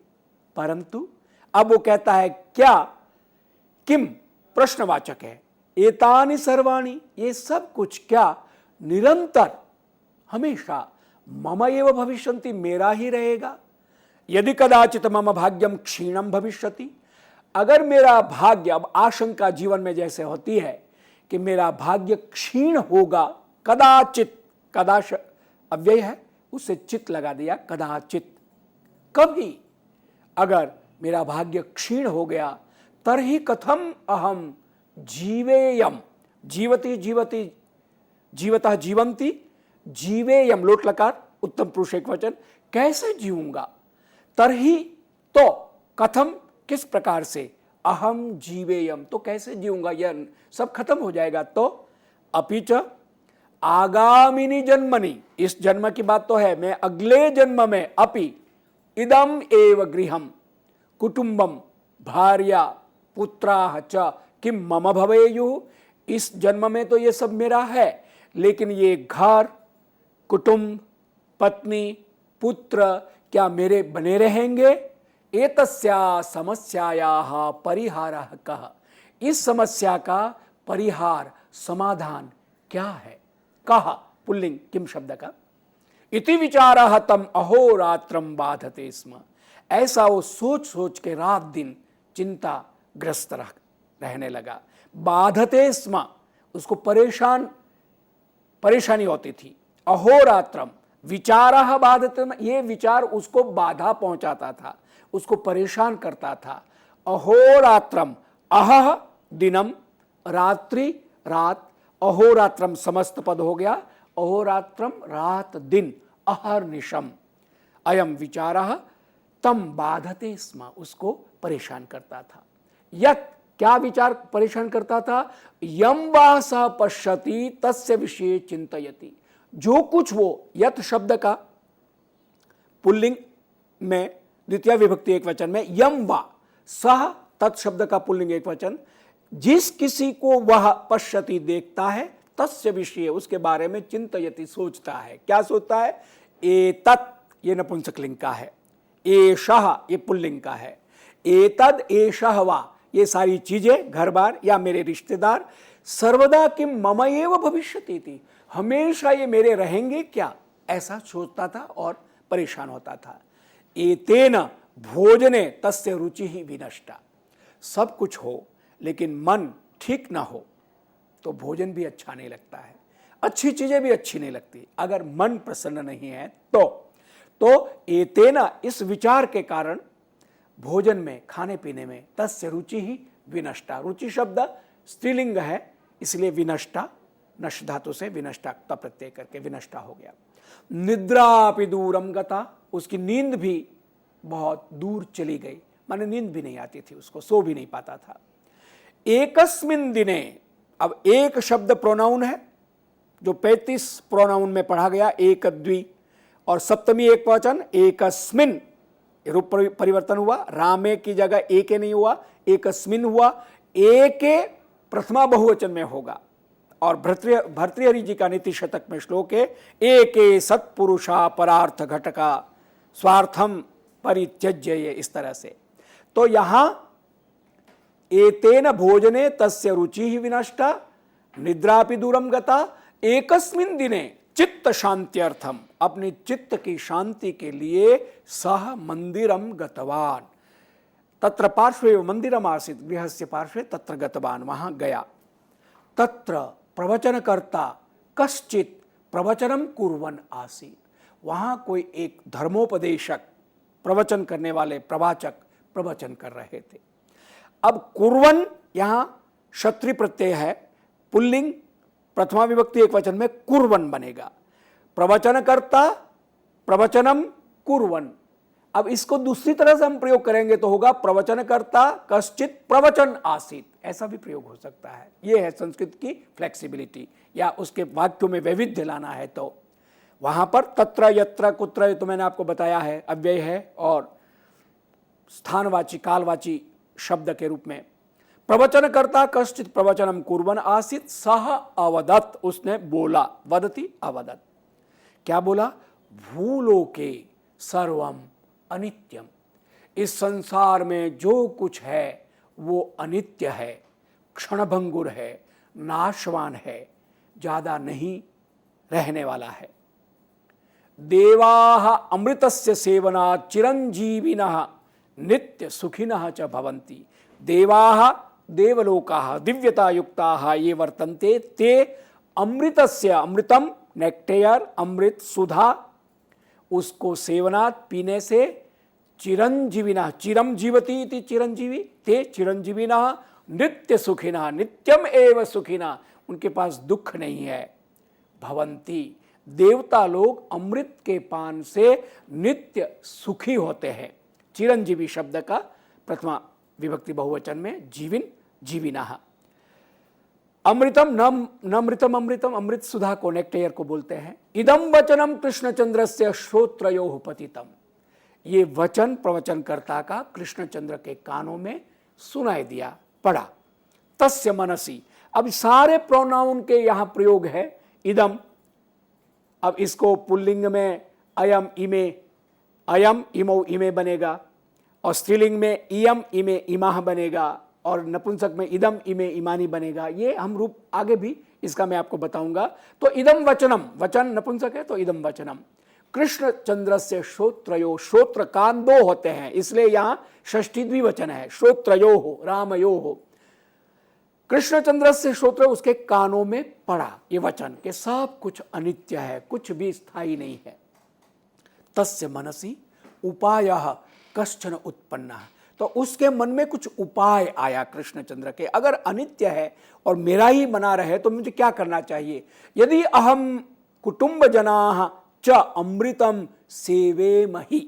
परंतु अब वो कहता है क्या, किम प्रश्नवाचक है, एतानि सर्वाणि ये सब कुछ क्या निरंतर हमेशा मम एव भविष्यन्ति मेरा ही रहेगा। यदि कदाचित मम भाग्यम क्षीणम भविष्यति, अगर मेरा भाग्य, अब आशंका जीवन में जैसे होती है कि मेरा भाग्य क्षीण होगा, कदाचित, कदाश अव्यय है उससे चित लगा दिया, कदाचित, कभी अगर मेरा भाग्य क्षीण हो गया, तरहि कथम अहम जीवेयम, जीवति जीवति जीवतः जीवंती, जीवेयम लोट लकार उत्तम पुरुष एक वचन, कैसे जीऊंगा, तरहि तो, कथम किस प्रकार से, अहम जीवेयम तो कैसे जीऊंगा, यह सब खत्म हो जाएगा। तो अपिच आगामिनी जन्मनि, इस जन्म की बात तो है, मैं अगले जन्म में, अपि इदम एव गृहम कुटुंबम भार्या पुत्राः च किम मम भवेयुः, इस जन्म में तो ये सब मेरा है, लेकिन ये घर, कुटुंब, पत्नी, पुत्र क्या मेरे बने रहेंगे। एतस्या समस्यायाः परिहारः कः, इस समस्या का परिहार, समाधान क्या है। कः पुल्लिंग किम शब्द का, इति विचारः तम अहोरात्रम बाधते स्म, ऐसा वो सोच सोच के रात दिन चिंताग्रस्त रहने लगा। बाधते स्म, उसको परेशानी होती थी। अहोरात्रम विचारः बाधते, ये विचार उसको बाधा पहुंचाता था, उसको परेशान करता था। अहोरात्रम, अहह दिनम, रात्रि रात, अहोरात्रम समस्त पद हो गया, अहोरात्रम रात दिन, अहर्निशम, अयम विचारः तम बाधते स्म, उसको परेशान करता था। यत, क्या विचार परेशान करता था, यम वा स पश्यति तस्य विषये चिंतयति, जो कुछ वो, यत शब्द का पुल्लिंग में द्वितीय विभक्ति एक वचन में, यम वा, सह तत् शब्द का पुल्लिंग एक वचन, जिस किसी को वह पश्यति देखता है, तस्य विषय उसके बारे में चिंतयति सोचता है। क्या सोचता है, एतत् ये नपुंसक लिंग का है, एषः ये पुल्लिंग का है, एतद एषः वा ये सारी चीजें, घर बार या मेरे रिश्तेदार, सर्वदा किम मम एव भविष्यति थी, हमेशा ये मेरे रहेंगे क्या, ऐसा सोचता था और परेशान होता था। एतेन भोजने तस्य रुचि ही विनष्टा, सब कुछ हो लेकिन मन ठीक ना हो तो भोजन भी अच्छा नहीं लगता है, अच्छी चीजें भी अच्छी नहीं लगती अगर मन प्रसन्न नहीं है तो एतेन, इस विचार के कारण भोजन में, खाने पीने में, तस्य रुचि ही विनष्टा, रुचि शब्द स्त्रीलिंग है इसलिए विनष्टा, नष्ट धातु से विनष्टा का प्रत्यय करके विनष्टा हो गया। निद्रापि दूरम गता, उसकी नींद भी बहुत दूर चली गई, माने नींद भी नहीं आती थी उसको, सो भी नहीं पाता था। एकस्मिन दिने, अब एक शब्द प्रोनाउन है जो 35 प्रोनाउन में पढ़ा गया, एक द्वि और सप्तमी एक वचन, एकस्मिन रूप परिवर्तन हुआ, रामे की जगह एके नहीं हुआ, एकस्मिन हुआ, एके प्रथमा बहुवचन में होगा। और भर्तृहरि जी का नीति शतक में श्लोक है, एके सत्पुरुषा परार्थ घटका स्वार्थम परित्यज्य, ये इस तरह से। तो यहां एतेन भोजने तस्य रुचि ही विनष्टा निद्रापि दूरम गता एकस्मिन दिने चित्त शांत्यर्थम, अपनी चित्त की शांति के लिए सह मंदिरम गतवान, तत्र पार्श्वे मंदिरम आसीत गृहस्य पार्श्वे तत्र गतवान, वहां गया। तत्र प्रवचनकर्ता कश्चित प्रवचनम कुर्वन् आसीत, वहां कोई एक धर्मोपदेशक प्रवचन करने वाले प्रवाचक प्रवचन कर रहे थे। अब कुर्वन् यहां क्षत्रि प्रत्यय है, पुल्लिंग प्रथमा विभक्ति एक वचन में कुर्वन् बनेगा। प्रवचनकर्ता प्रवचनम कुर्वन्, अब इसको दूसरी तरह से हम प्रयोग करेंगे तो होगा प्रवचनकर्ता कश्चित प्रवचन आसीत, ऐसा भी प्रयोग हो सकता है। यह है संस्कृत की फ्लेक्सिबिलिटी, या उसके वाक्यों में वैविध्य लाना है तो वहां पर तत्र यत्र कुत्र, ये तो मैंने आपको बताया है, अव्यय है और स्थानवाची कालवाची शब्द के रूप में। प्रवचनकर्ता कश्चित प्रवचनम कुर्वन् आसीत सह अवदत्, उसने बोला, वदति अवदत्, क्या बोला? भूलोके सर्वम अनित्यम, इस संसार में जो कुछ है वो अनित्य है, क्षणभंगुर है, नाशवान है, ज्यादा नहीं रहने वाला है। देवाः अमृतस्य सेवनात् चिरंजीविनः नित्य सुखिनः च भवन्ति, देवाः देवलोकाः दिव्यता युक्ताः ये वर्तन्ते, ते अमृतस्य, अमृतम नेक्टेयर अमृत सुधा, उसको सेवनात् पीने से, चिरंजीविनः चिरम जीवति इति चिरंजीवी, ते चिरंजीविनः नित्य सुखिनः नित्यम एव सुखिनः, उनके पास दुख नहीं है। भवंती, देवता लोग अमृत के पान से नित्य सुखी होते हैं। चिरंजीवी शब्द का प्रथमा विभक्ति बहुवचन में जीविन जीविनः। अमृतम नमृतम अमृतम, अमृत सुधा को नेक्टेयर को बोलते हैं। इदम वचनम कृष्णचंद्रस्य श्रोत्रयोः पतितम, ये वचन प्रवचनकर्ता का कृष्णचंद्र के कानों में सुनाई दिया, पड़ा। तस्य मनसी, अब सारे प्रोनाउन के यहां प्रयोग है इदम। अब इसको पुल्लिंग में अयम इमे, अयम इमो इमे बनेगा, और स्त्रीलिंग में इयम इमे इमाह बनेगा, और नपुंसक में इदम इमे इमानी बनेगा। ये हम रूप आगे भी इसका मैं आपको बताऊंगा। तो इदम वचनम, वचन नपुंसक है तो इदम वचनम। कृष्ण चंद्र से श्रोत्रयो, श्रोत्र कान दो होते हैं इसलिए यहां षष्ठी द्विवचन है, श्रोत्रयो हो रामयो हो। कृष्णचंद्र से श्रोत्र, उसके कानों में पड़ा ये वचन कि सब कुछ अनित्य है, कुछ भी स्थायी नहीं है। तस्य मनसी उपायः कश्चन उत्पन्न, तो उसके मन में कुछ उपाय आया कृष्णचंद्र के, अगर अनित्य है और मेरा ही बना रहे तो मुझे क्या करना चाहिए? यदि अहम कुटुंब जनाः च अमृतम सेवेमहि,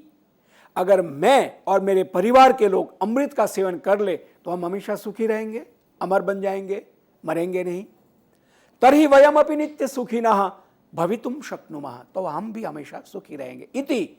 अगर मैं और मेरे परिवार के लोग अमृत का सेवन कर ले तो हम हमेशा सुखी रहेंगे, अमर बन जाएंगे, मरेंगे नहीं। तर्हि वयम अपि नित्य सुखिनः भवितुम शक्नुमः, तो हम भी हमेशा सुखी रहेंगे। इति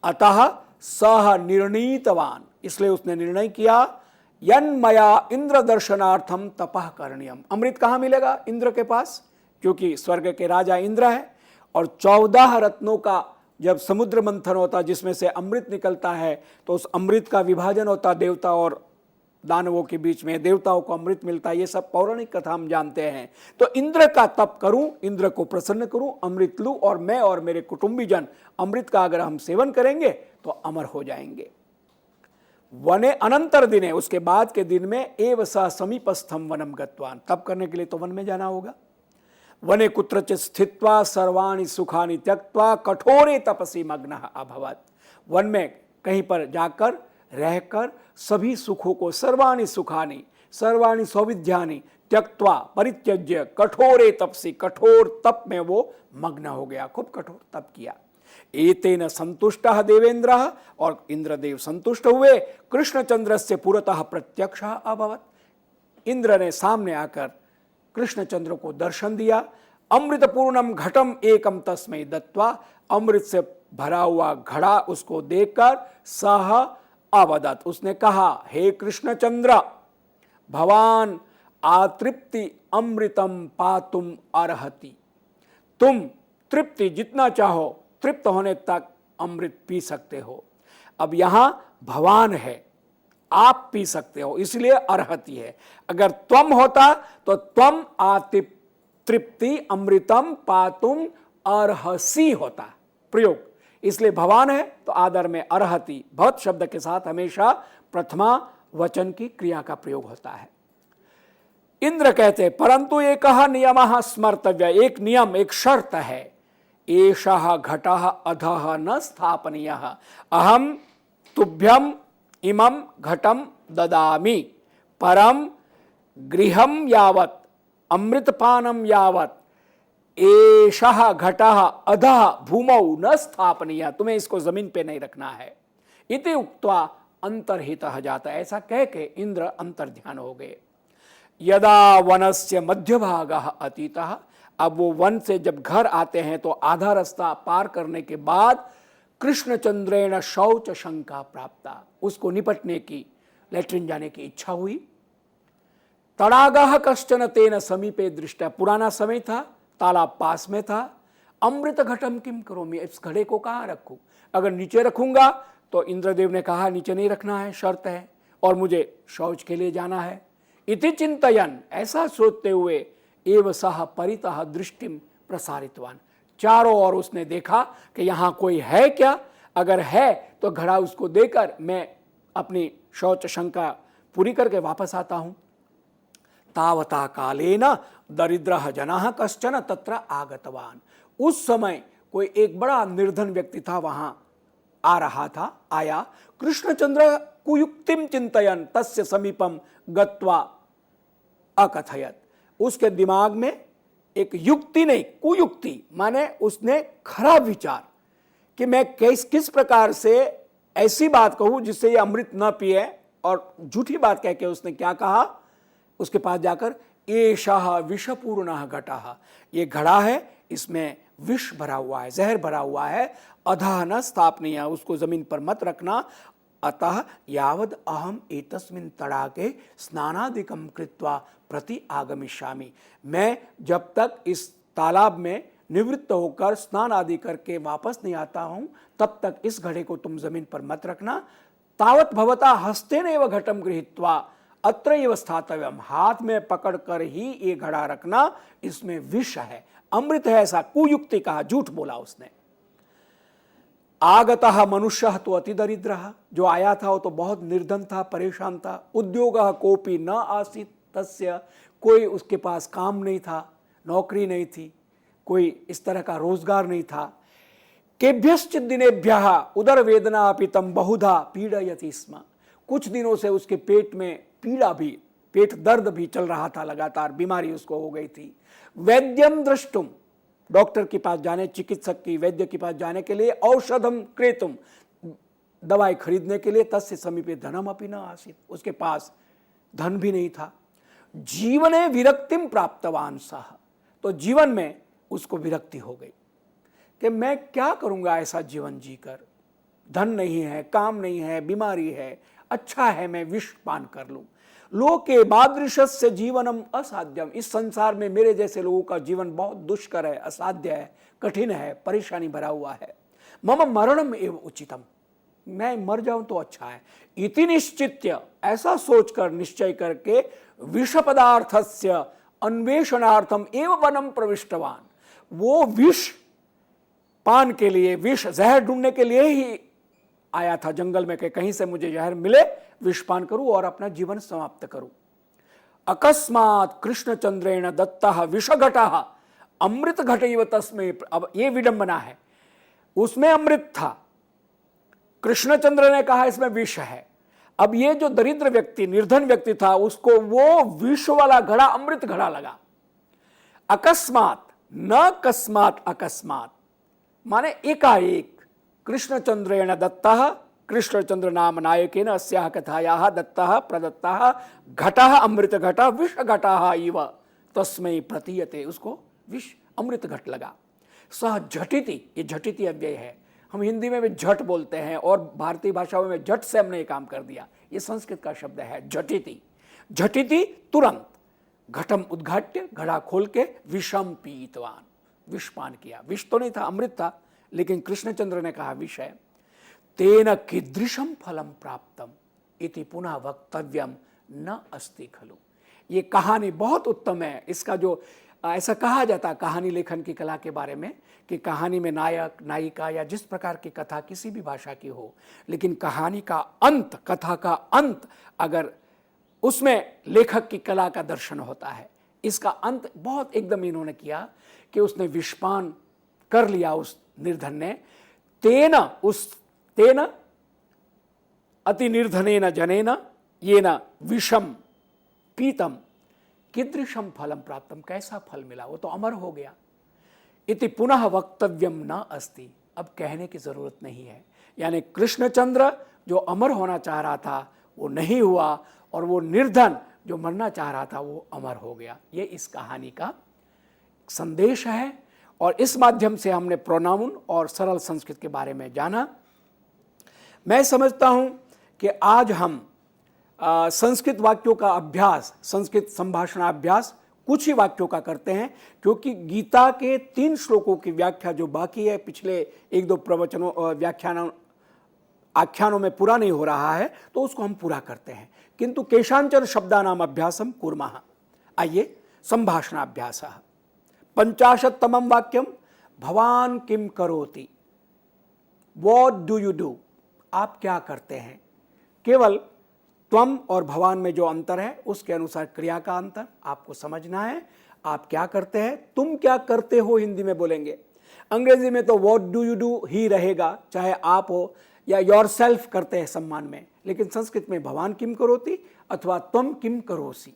अतः सह निर्णीतवान, इसलिए उसने निर्णय किया, यन्मया इंद्र दर्शनार्थम तपः करणीयम। अमृत कहां मिलेगा? इंद्र के पास, क्योंकि स्वर्ग के राजा इंद्र है। और 14 रत्नों का जब समुद्र मंथन होता जिसमें से अमृत निकलता है तो उस अमृत का विभाजन होता देवता और दानवों के बीच में, देवताओं को अमृत मिलता है, ये सब पौराणिक कथा हम जानते हैं। तो इंद्र का तप करूं, इंद्र को प्रसन्न करूं, अमृत लूं, और मैं और मेरे कुटुंबीजन अमृत का अगर हम सेवन करेंगे तो अमर हो जाएंगे। वने अनंतर दिने, उसके बाद के दिन में, एव स समीपस्थम वनम गत्वान, तप करने के लिए तो वन में जाना होगा। वने कुत्रचित् स्थित्वा सर्वाणि सुखानि त्यक्त्वा कठोरे तपसि मग्नः अभवत्, वन में कहीं पर जाकर रहकर सभी सुखों को, सर्वाणि सुखानि सर्वाणि सौविध्यानि त्यक्त्वा परित्यज्य कठोरे तपसि, कठोर तप में वो मग्न हो गया, खूब कठोर तप किया। एतेन संतुष्टः देवेंद्रः, और इंद्रदेव संतुष्ट हुए। कृष्णचंद्रस्य पुरतः प्रत्यक्षः अभवत्, इंद्र ने सामने आकर कृष्णचंद्र को दर्शन दिया। अमृत पूर्णम घटम एकम तस्मै दत्वा, अमृत से भरा हुआ घड़ा उसको देखकर सह अवदत, उसने कहा, हे कृष्णचंद्र, भवान आतृप्ति अमृतम पातुम अर्हति, तुम तृप्ति जितना चाहो तृप्त होने तक अमृत पी सकते हो। अब यहां भवान है, आप पी सकते हो, इसलिए अर्हति है। अगर त्वम होता तो त्वम तृप्ति अमृतम पातुम अर्हसि होता प्रयोग, इसलिए भवान है तो आदर में अर्हति भवत शब्द के साथ हमेशा प्रथमा वचन की क्रिया का प्रयोग होता है। इंद्र कहते परंतु एक नियम स्मर्तव्य, एक नियम, एक शर्त है, एषः घटः अधः न स्थापनीय, अहम तुभ्यम इमं घटम ददामि, परम गृहम यावत अमृतपानम यावत एषः घटः अधः भूमौ न स्थापनीय, तुम्हें इसको जमीन पे नहीं रखना है। इति उक्त्वा अंतर्हितः जाता, ऐसा कह के इंद्र अंतर्ध्यान हो गए। यदा वनस्य मध्यभागः अतीतः, अब वो वन से जब घर आते हैं तो आधा रास्ता पार करने के बाद कृष्णचंद्रेण शौच शंका प्राप्ता, उसको निपटने की, लेट्रिन जाने की इच्छा हुई। तड़ागः कश्चन तेन समीपे दृष्टा, पुराना समय था, तालाब पास में था। अमृत घटम किम करोमि, इस घड़े को कहाँ रखूं, अगर नीचे रखूंगा तो इंद्रदेव ने कहा नीचे नहीं रखना है, शर्त है, और मुझे शौच के लिए जाना है। इति चिंतयन, ऐसा सोचते हुए एव सह परितः दृष्टिम प्रसारितवान, चारों ओर उसने देखा कि यहां कोई है क्या, अगर है तो घड़ा उसको देकर मैं अपनी शौच शंका पूरी करके वापस आता हूं। तावता कालेन दरिद्रः जनः कश्चन तत्र आगतवान, उस समय कोई एक बड़ा निर्धन व्यक्ति था, वहां आ रहा था, आया। कृष्णचंद्र कुयुक्तिम चिंतयन तस्य समीपम गत्वा अकथयत, उसके दिमाग में एक युक्ति नहीं, कुयुक्ति माने उसने खराब विचार कि मैं किस प्रकार से ऐसी बात कहूं जिससे ये अमृत न पिए, और झूठी बात कह के उसने क्या कहा, उसके पास जाकर एषः विषपूर्णः घटः, ये घड़ा है, इसमें विष भरा हुआ है, जहर भरा हुआ है, अधः न स्थापनीय, उसको जमीन पर मत रखना। अतः यावद अहम एतस्मिन् तड़ागे स्नानादिकं कृत्वा प्रति आगमिष्यामि, मैं जब तक इस तालाब में निवृत्त होकर स्नान आदि करके वापस नहीं आता हूं, तब तक इस घड़े को तुम जमीन पर मत रखना। तावत भवता हस्तेनैव घटम गृहीत्वा अत्र एव स्थातव्यम, हाथ में पकड़कर ही ये घड़ा रखना, इसमें विष है, अमृत है, ऐसा कुयुक्ति कहा, झूठ बोला उसने। आगतः मनुष्यः तो अति दरिद्रः, जो आया था वो तो बहुत निर्धन था, परेशान था। उद्योगः कोपि न आसीत् तस्य, कोई उसके पास काम नहीं था, नौकरी नहीं थी, कोई इस तरह का रोजगार नहीं था। केभ्यश्चित् दिनेभ्यः उदर वेदना अपि तं बहुधा पीडयति स्म, कुछ दिनों से उसके पेट में पीड़ा भी, पेट दर्द भी चल रहा था, लगातार बीमारी उसको हो गई थी। वैद्यम द्रष्टुम, डॉक्टर के पास जाने, चिकित्सक की, वैद्य के पास जाने के लिए, औषधम क्रेतुम, दवाई खरीदने के लिए, तस्य समीपे धनम अपि न आसीत्, उसके पास धन भी नहीं था। जीवने विरक्तिम प्राप्तवान सह, तो जीवन में उसको विरक्ति हो गई कि मैं क्या करूंगा ऐसा जीवन जीकर, धन नहीं है, काम नहीं है, बीमारी है, अच्छा है मैं विष पान कर लूं। लोके मादृशस्य जीवनम असाध्यम, इस संसार में मेरे जैसे लोगों का जीवन बहुत दुष्कर है, असाध्य है, कठिन है, परेशानी भरा हुआ है। मम मरणम एव उचितम, मैं मर जाऊं तो अच्छा है। इति निश्चित्य, ऐसा सोचकर, निश्चय करके, विष पदार्थस्य अन्वेषणार्थम एव वनम प्रविष्टवान, वो विष पान के लिए, विष जहर ढूंढने के लिए ही आया था जंगल में, कि कहीं से मुझे जहर मिले, विष पान करूं और अपना जीवन समाप्त करूं। अकस्मात कृष्णचंद्रेण दत्तः विषघटः अमृत घटैव तस्मै, अब ये विडंबना है, उसमें अमृत था, कृष्णचंद्र ने कहा इसमें विष है। अब ये जो दरिद्र व्यक्ति, निर्धन व्यक्ति था, उसको वो विष वाला घड़ा अमृत घड़ा लगा। अकस्मात, न कस्मात, अकस्मात माने एकाएक, कृष्णचंद्रेण दत्तः, कृष्णचंद्र नाम नायकेन अस्याः कथायाः दत्तः प्रदत्तः घटः अमृत घटः विष घटः इव तस्मै प्रतीयते, उसको विष अमृत घट लगा। सह झटिति, ये झटिति अव्यय है, हम हिंदी में भी झट बोलते हैं और भारतीय भाषाओं में झट से हमने ये काम कर दिया। ये संस्कृत का शब्द है झटिति। झटिति तुरंत, घटम उद्घाट्य, घड़ा खोल के विषम पीतवान, विष पान किया। विष तो नहीं था, अमृत था, लेकिन कृष्णचंद्र ने कहा विष है। तेन कीदृशम फलम प्राप्तम इति पुनः वक्तव्यम न अस्ति खलु। ये कहानी बहुत उत्तम है। इसका जो ऐसा कहा जाता है कहानी लेखन की कला के बारे में कि कहानी में नायक नायिका या जिस प्रकार की कथा किसी भी भाषा की हो, लेकिन कहानी का अंत, कथा का अंत अगर उसमें लेखक की कला का दर्शन होता है। इसका अंत बहुत एकदम इन्होंने किया कि उसने विषपान कर लिया उस निर्धन ने। तेन अति निर्धनेन जनेन येन विषम पीतम कीदृशम फलम प्राप्तम, कैसा फल मिला, वो तो अमर हो गया। इति पुनः वक्तव्यम न अस्ति, अब कहने की जरूरत नहीं है। यानी कृष्णचंद्र जो अमर होना चाह रहा था वो नहीं हुआ, और वो निर्धन जो मरना चाह रहा था वो अमर हो गया। ये इस कहानी का संदेश है। और इस माध्यम से हमने प्रोनाउन और सरल संस्कृत के बारे में जाना। मैं समझता हूं कि आज हम संस्कृत वाक्यों का अभ्यास, संस्कृत संभाषणाभ्यास कुछ ही वाक्यों का करते हैं, क्योंकि गीता के 3 श्लोकों की व्याख्या जो बाकी है पिछले 1-2 प्रवचनों आख्यानों में पूरा नहीं हो रहा है, तो उसको हम पूरा करते हैं। किंतु केशांचन शब्दानाम अभ्यासम कुर्मः। आइए संभाषणाभ्यासः। 50तमं वाक्यम भवान किम करोति, व्हाट डू यू डू, आप क्या करते हैं। केवल त्वम और भवान में जो अंतर है उसके अनुसार क्रिया का अंतर आपको समझना है। आप क्या करते हैं, तुम क्या करते हो हिंदी में बोलेंगे। अंग्रेजी में तो what do you do he रहेगा, चाहे आप हो या योरसेल्फ करते हैं सम्मान में, लेकिन संस्कृत में भवान किम करोति अथवा त्वम किम करोसि।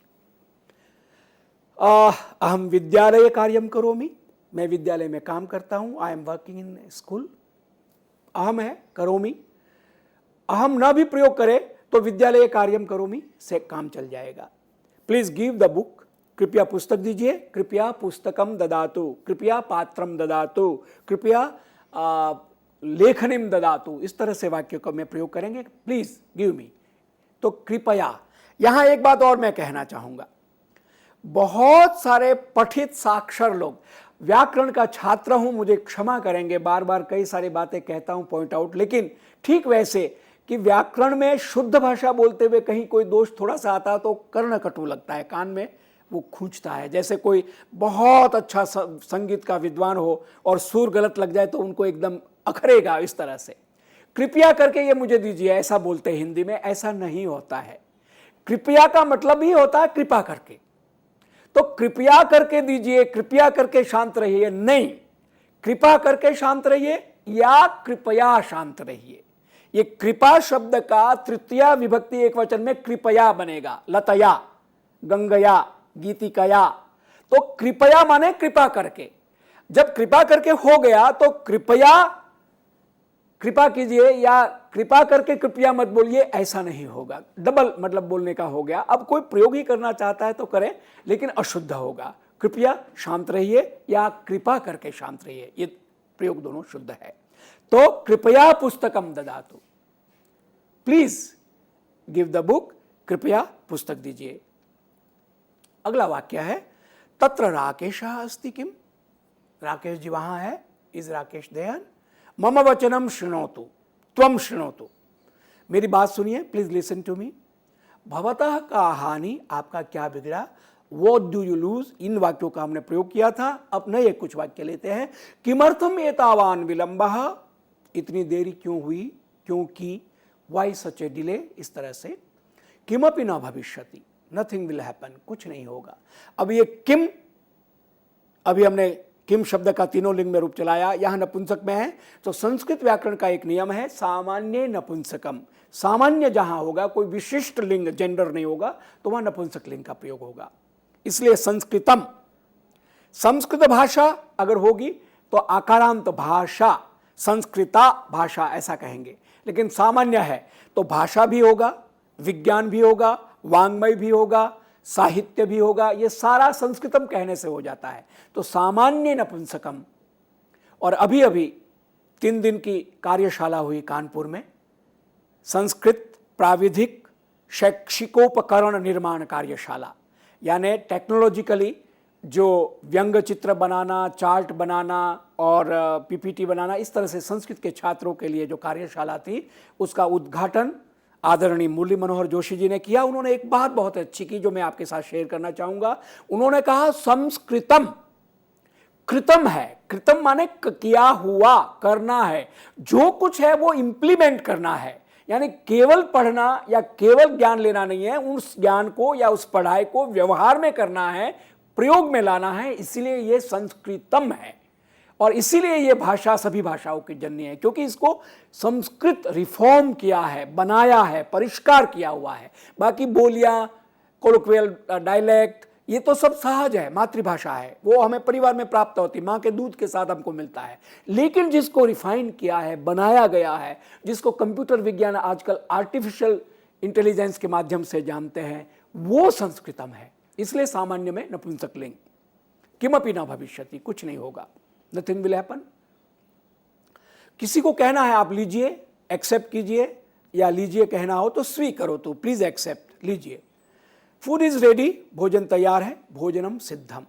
अहम विद्यालय कार्यम करोमि, मैं विद्यालय में काम करता हूं। I am working in school. अहम है, करोमि। अहम ना भी प्रयोग करे तो विद्यालय कार्यम करोमि से काम चल जाएगा। प्लीज गिव द बुक, कृपया पुस्तक दीजिए, कृपया पुस्तकम ददातु, कृपया पात्रम ददातु, कृपया लेखनीम ददातु। इस तरह से वाक्यों का मैं प्रयोग करेंगे, प्लीज गिव मी। तो कृपया, यहां एक बात और मैं कहना चाहूंगा। बहुत सारे पठित साक्षर लोग, व्याकरण का छात्र हूं, मुझे क्षमा करेंगे, बार बार कई सारी बातें कहता हूं, पॉइंट आउट, लेकिन ठीक वैसे कि व्याकरण में शुद्ध भाषा बोलते हुए कहीं कोई दोष थोड़ा सा आता तो कर्णकटु लगता है, कान में वो खूंचता है। जैसे कोई बहुत अच्छा संगीत का विद्वान हो और सुर गलत लग जाए तो उनको एकदम अखरेगा इस तरह से। कृपया करके ये मुझे दीजिए, ऐसा बोलते हैं हिंदी में, ऐसा नहीं होता है। कृपया का मतलब ही होता है कृपा करके। तो कृपया करके दीजिए, कृपया करके शांत रहिए नहीं, कृपा करके शांत रहिए या कृपया शांत रहिए। ये कृपा शब्द का तृतीया विभक्ति एक वचन में कृपया बनेगा, लतया, गंगया, गीतिकया। तो कृपया माने कृपा करके। जब कृपा करके हो गया तो कृपया कृपा कीजिए या कृपा करके कृपया मत बोलिए, ऐसा नहीं होगा। डबल मतलब बोलने का हो गया। अब कोई प्रयोग ही करना चाहता है तो करें, लेकिन अशुद्ध होगा। कृपया शांत रहिए या कृपा करके शांत रहिए, ये प्रयोग दोनों शुद्ध है। तो कृपया पुस्तकम ददातु, प्लीज गिव द बुक, कृपया पुस्तक दीजिए। अगला वाक्य है तत्र राकेशः अस्ति किम, राकेश जी वहां है, इज राकेश देयर। मम वचनम शृणोतु, त्वम शृणोतु, मेरी बात सुनिए, प्लीज लिसन टू मी। भवतः का हानि, आपका क्या बिगड़ा। व्हाट डू यू लूज, इन वाक्यों का हमने प्रयोग किया था। अब नए कुछ वाक्य लेते हैं। किमर्थम एतावान विलंबः, इतनी देरी क्यों हुई, क्योंकि, वाई सच ए डिले, इस तरह से। किमपि न भविष्यति, नथिंग विल हैपन, कुछ नहीं होगा। अब ये किम, अभी हमने किम शब्द का तीनों लिंग में रूप चलाया, यहां नपुंसक में है। तो संस्कृत व्याकरण का एक नियम है, सामान्य नपुंसकम। सामान्य जहां होगा, कोई विशिष्ट लिंग जेंडर नहीं होगा, तो वहां नपुंसक लिंग का प्रयोग होगा। इसलिए संस्कृतम, संस्कृत भाषा अगर होगी तो आकारांत भाषा, संस्कृता भाषा ऐसा कहेंगे। लेकिन सामान्य है तो भाषा भी होगा, विज्ञान भी होगा, वांग्मय भी होगा, साहित्य भी होगा, ये सारा संस्कृतम कहने से हो जाता है। तो सामान्य नपुंसकम। और अभी अभी 3 दिन की कार्यशाला हुई कानपुर में। संस्कृत प्राविधिक शैक्षिकोपकरण निर्माण कार्यशाला, यानी टेक्नोलॉजिकली जो व्यंग चित्र बनाना, चार्ट बनाना और पीपीटी बनाना, इस तरह से संस्कृत के छात्रों के लिए जो कार्यशाला थी उसका उद्घाटन आदरणीय मुरली मनोहर जोशी जी ने किया। उन्होंने एक बात बहुत अच्छी की जो मैं आपके साथ शेयर करना चाहूँगा। उन्होंने कहा संस्कृतम, कृतम है, कृतम माने किया हुआ, करना है, जो कुछ है वो इंप्लीमेंट करना है, यानी केवल पढ़ना या केवल ज्ञान लेना नहीं है, उस ज्ञान को या उस पढ़ाई को व्यवहार में करना है, प्रयोग में लाना है। इसीलिए ये संस्कृतम है और इसीलिए ये भाषा सभी भाषाओं की जननी है, क्योंकि इसको संस्कृत रिफॉर्म किया है, बनाया है, परिष्कार किया हुआ है। बाकी बोलियां, कोलोक्वियल डायलेक्ट, ये तो सब सहज है, मातृभाषा है, वो हमें परिवार में प्राप्त होती, माँ के दूध के साथ हमको मिलता है। लेकिन जिसको रिफाइन किया है, बनाया गया है, जिसको कंप्यूटर विज्ञान आजकल आर्टिफिशियल इंटेलिजेंस के माध्यम से जानते हैं, वो संस्कृतम है। इसलिए सामान्य में नपुंसकलिंग, किमपि न भविष्यति, कुछ नहीं होगा, नथिंग विल हैपन। किसी को कहना है आप लीजिए, एक्सेप्ट कीजिए, या लीजिए कहना हो तो स्वीकरो, तो प्लीज एक्सेप्ट, लीजिए। फूड इज रेडी, भोजन तैयार है, भोजनम सिद्धम।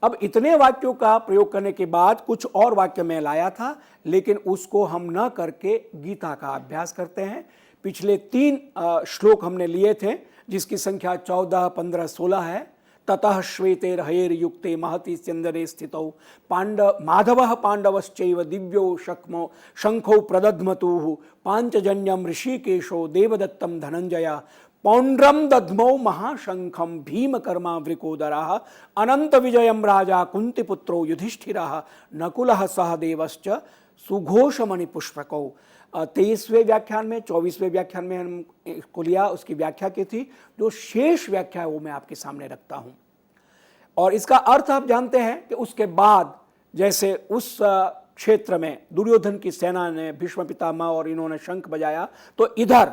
अब इतने वाक्यों का प्रयोग करने के बाद कुछ और वाक्य मैं लाया था, लेकिन उसको हम न करके गीता का अभ्यास करते हैं। पिछले 3 श्लोक हमने लिए थे, जिसकी संख्या 14, 15, 16 है। ततः श्वेतेर हयेर युक्ते महति स्यंदरे स्थितौ माधवः पांडवश्चैव दिव्यो शंखौ प्रदध्मतुः पांचजन्यम ऋषिकेशो देवदत्तम धनंजय पौंड्रम दध्मौ महाशंखम भीमकर्मा वृकोदरः अनंत विजयम राजा कुंतीपुत्रो युधिष्ठिरः नकुलः सहदेवश्च सुघोषमणि पुष्पकौ। 23वें व्याख्यान में, 24वें व्याख्यान में हम इसको लिया, उसकी व्याख्या की थी। जो शेष व्याख्या है वो मैं आपके सामने रखता हूं। और इसका अर्थ आप जानते हैं कि उसके बाद जैसे उस क्षेत्र में दुर्योधन की सेना ने, भीष्म पितामह और इन्होंने शंख बजाया, तो इधर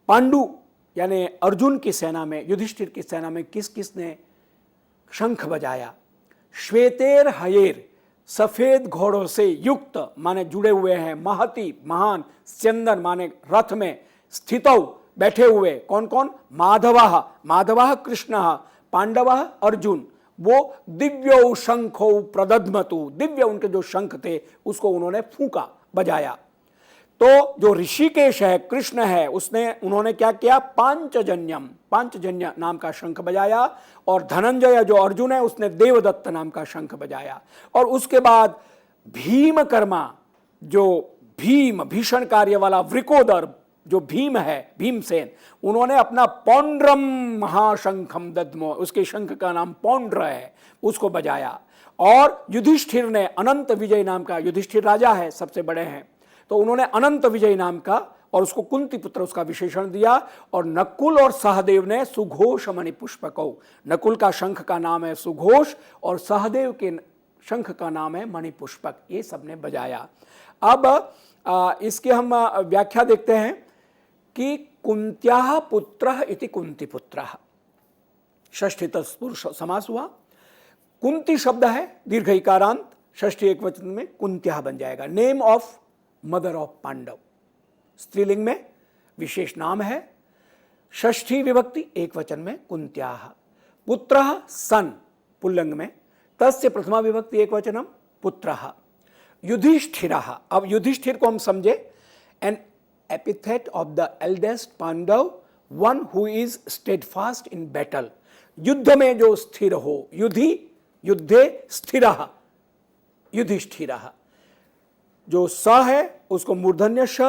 पांडु यानी अर्जुन की सेना में, युधिष्ठिर की सेना में किस किस ने शंख बजाया? श्वेतेर हयेर, सफेद घोड़ों से युक्त माने जुड़े हुए हैं, महति महान, स्यंदन माने रथ में, स्थितौ बैठे हुए, कौन कौन? माधवः, माधवः कृष्णः, पांडवः अर्जुन, वो दिव्यो शंखौ प्रदध्मतु, दिव्य उनके जो शंख थे उसको उन्होंने फूंका, बजाया। तो जो ऋषिकेश है, कृष्ण है, उन्होंने क्या किया? पांचजन्यम, पांचजन्य नाम का शंख बजाया। और धनंजय जो अर्जुन है उसने देवदत्त नाम का शंख बजाया। और उसके बाद भीमकर्मा, जो भीम, भीषण कार्य वाला वृकोदर जो भीम है, भीमसेन, उन्होंने अपना पौंड्रम महाशंखम दध्मो, उसके शंख का नाम पौंड्र है, उसको बजाया। और युधिष्ठिर ने अनंत विजय नाम का, युधिष्ठिर राजा है, सबसे बड़े हैं, तो उन्होंने अनंत विजय नाम का, और उसको कुंती पुत्र उसका विशेषण दिया। और नकुल और सहदेव ने सुघोष मणि पुष्पकौ, नकुल का शंख का नाम है सुघोष और सहदेव के शंख का नाम है मणि पुष्पक, ये सबने बजाया। अब इसके हम व्याख्या देखते हैं कि कुंत्याः पुत्रः इति कुंतीपुत्रः, षष्ठी तत्पुरुष समास हुआ। कुंती शब्द है दीर्घ इकारांत, षष्ठी एक वचन में कुंत्याः बन जाएगा। Name of mother of Pandava, स्त्रीलिंग में विशेष नाम है। षष्ठी विभक्ति एक वचन में कुंत्याः। पुत्रः सन पुल्लिंग में, तस्य प्रथमा विभक्ति एक वचनम पुत्रः। युधिष्ठिरः, अब युधिष्ठिर को हम समझे, an epithet of the eldest Pandava, one who is steadfast in battle, युद्ध में जो स्थिर हो, युधि युद्धे स्थिरः, युधिष्ठिरः। जो स है उसको मूर्धन्य श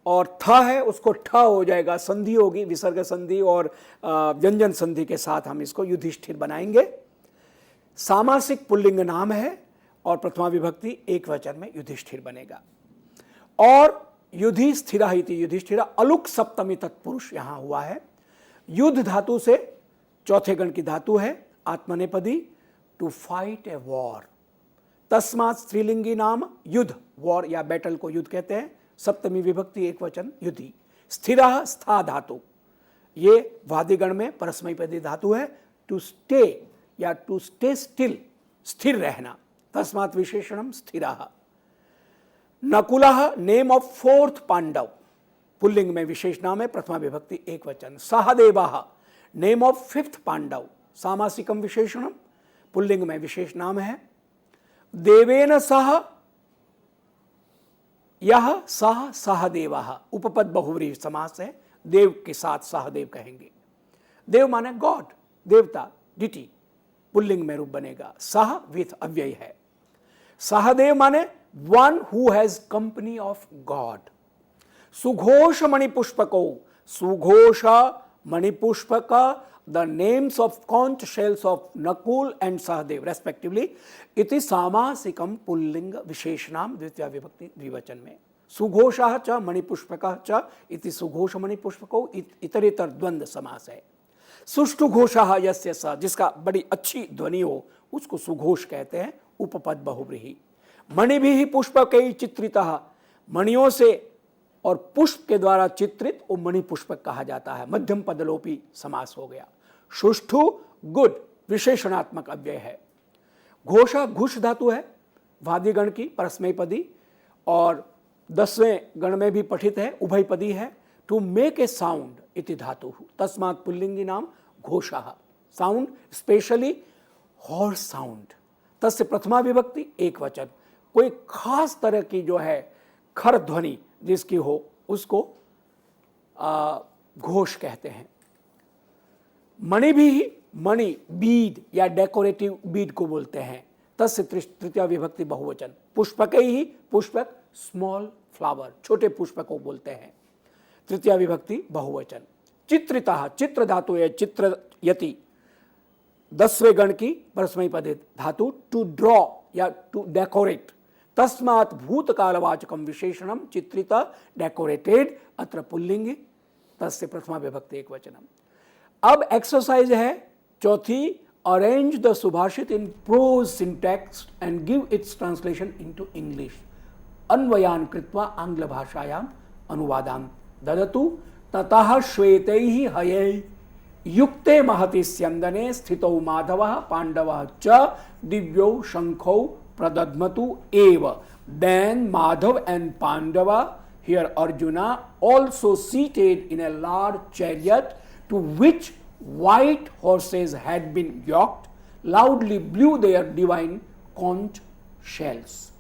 और थ है उसको ठ हो जाएगा, संधि होगी, विसर्ग संधि और व्यंजन संधि के साथ हम इसको युधिष्ठिर बनाएंगे। सामासिक पुल्लिंग नाम है और प्रथमा विभक्ति एक वचन में युधिष्ठिर बनेगा। और युधि स्थिरा इति युधिष्ठिरा, अलुक सप्तमी तत्पुरुष यहां हुआ है। युद्ध धातु से चौथे गण की धातु है, आत्मनेपदी, टू फाइट ए वॉर। तस्मात् स्त्रीलिंगी नाम युद्ध, वॉर या बैटल को युद्ध कहते हैं। सप्तमी विभक्ति एक वचन युधि। स्थिरः स्था धातु, ये वादिगण में परस्मैपदी धातु है, टू स्टे या टू स्टे स्टिल, स्थिर रहना, तस्मात् विशेषणम स्थिरः। नकुलः नेम ऑफ फोर्थ पांडव, पुल्लिंग में विशेष नाम है, प्रथमा विभक्ति एक वचन। सहदेवः नेम ऑफ फिफ्थ पांडव, सामासिकम विशेषणम, पुल्लिंग में विशेष नाम है। देवेन सह, यह सह सहदेवः, उपपद बहुव्रीहि समास है, देव के साथ सहदेव कहेंगे। देव माने गॉड, देवता, डिटी, पुल्लिंग में रूप बनेगा। सह विथ अव्यय है। सहदेव माने one who has company of God. सुघोष मणिपुष्पको, सुघोष Manipushpaka, the names of conch shells of Nakula and Sahadeva respectively, इति सामासिकम पुल्लिंग विशेषणाम द्वितीय विभक्ति द्विवचन में। सुघोषः च मणिपुष्पकः च इति सुघोष मणिपुष्पको इतरेतर द्वंद्व समास है। सुष्ठु घोषः यस्य स, जिसका बड़ी अच्छी ध्वनि हो उसको सुघोष कहते हैं, उपपद बहुव्रीहि। मणिभिः पुष्पकैः चित्रितः, मणियों से और पुष्प के द्वारा चित्रित वो मणि पुष्पक कहा जाता है, मध्यम पदलोपी समास हो गया। सुष्ठु गुड विशेषणात्मक अव्यय है। घोषा घुष धातु है, वादिगण की परस्मैपदी, और 10वें गण में भी पठित है, उभयपदी है। टू मेक ए साउंड इति धातु, तस्मात् पुल्लिंगी नाम घोषः, साउंड स्पेशली हॉर्स साउंड। तस्य प्रथमा विभक्ति एक वचन, कोई खास तरह की जो है खर ध्वनि जिसकी हो उसको घोष कहते हैं। मणि भी, मणि बीड या डेकोरेटिव बीड को बोलते हैं, तस्य तृतीय विभक्ति बहुवचन। पुष्पकै ही, पुष्पक स्मॉल फ्लावर, छोटे पुष्पक को बोलते हैं, तृतीय विभक्ति बहुवचन। चित्रितः, चित्र धातु है, चित्रयति, 10वें गण की परस्मैपदी धातु, टू ड्रॉ या टू डेकोरेट, तस्मात् भूतकालवाचकम विशेषणम चित्रित डेकोरेटेड, अत्र पुल्लिंगी, तस्य प्रथमा विभक्ति एक वचनम। अब एक्सरसाइज है चौथी, अरेंज द सुभाषित in prose syntax and give its translation into English. अन्वयान कृत्वा आंग्ल भाषायाम अनुवादान ददतु, ततः श्वेतैः हयैः युक्ते महति स्यंदने स्थितौ माधवः पांडवः च दिव्यौ शंखौ pradadmatu eva. Then Madhav and Pandava, here Arjuna, also seated in a large chariot to which white horses had been yoked, loudly blew their divine conch shells.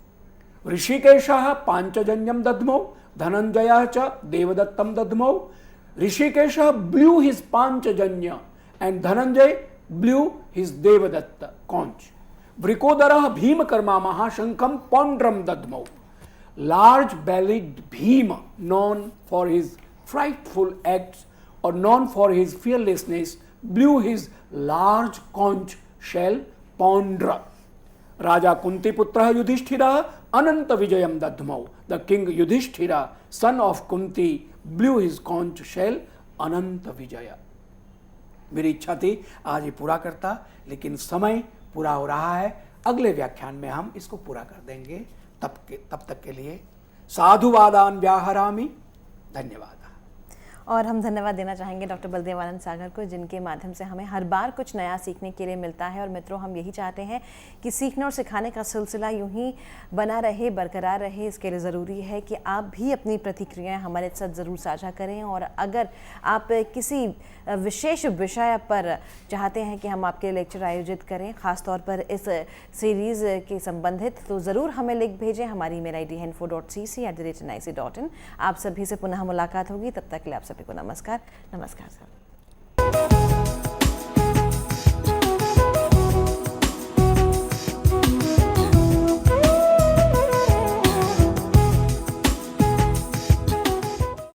Rishikeshah Panchajanyam dadmau, Dhananjaya cha Devadattam dadmau. Rishikesha blew his Panchajanya and Dhananjay blew his Devadatta conch. Vrikodara Bhimakarma Mahashankam Pondram dadmau. Large-bellied Bhima, known for his frightful acts or known for his fearlessness, blew his large conch shell Pondra. Raja Kuntiputra Yudhishthira Ananta Vijayam dadmau. The king Yudhishthira, son of Kunti, blew his conch shell Ananta Vijaya. मेरी इच्छा थी आज ये पूरा करता, लेकिन समय पूरा हो रहा है। अगले व्याख्यान में हम इसको पूरा कर देंगे। तब तक के लिए साधुवादान व्याहरामि। धन्यवाद। और हम धन्यवाद देना चाहेंगे डॉक्टर बलदेवानंद सागर को, जिनके माध्यम से हमें हर बार कुछ नया सीखने के लिए मिलता है। और मित्रों, हम यही चाहते हैं कि सीखने और सिखाने का सिलसिला यूं ही बना रहे, बरकरार रहे। इसके लिए ज़रूरी है कि आप भी अपनी प्रतिक्रियाएं हमारे साथ ज़रूर साझा करें। और अगर आप किसी विशेष विषय पर चाहते हैं कि हम आपके लेक्चर आयोजित करें, ख़ास तौर पर इस सीरीज़ के संबंधित, तो ज़रूर हमें लिख भेजें। हमारी ईमेल ID है info.cc@nic.in। आप सभी से पुनः मुलाकात होगी। तब तक के लिए आप सभी को नमस्कार। नमस्कार सर।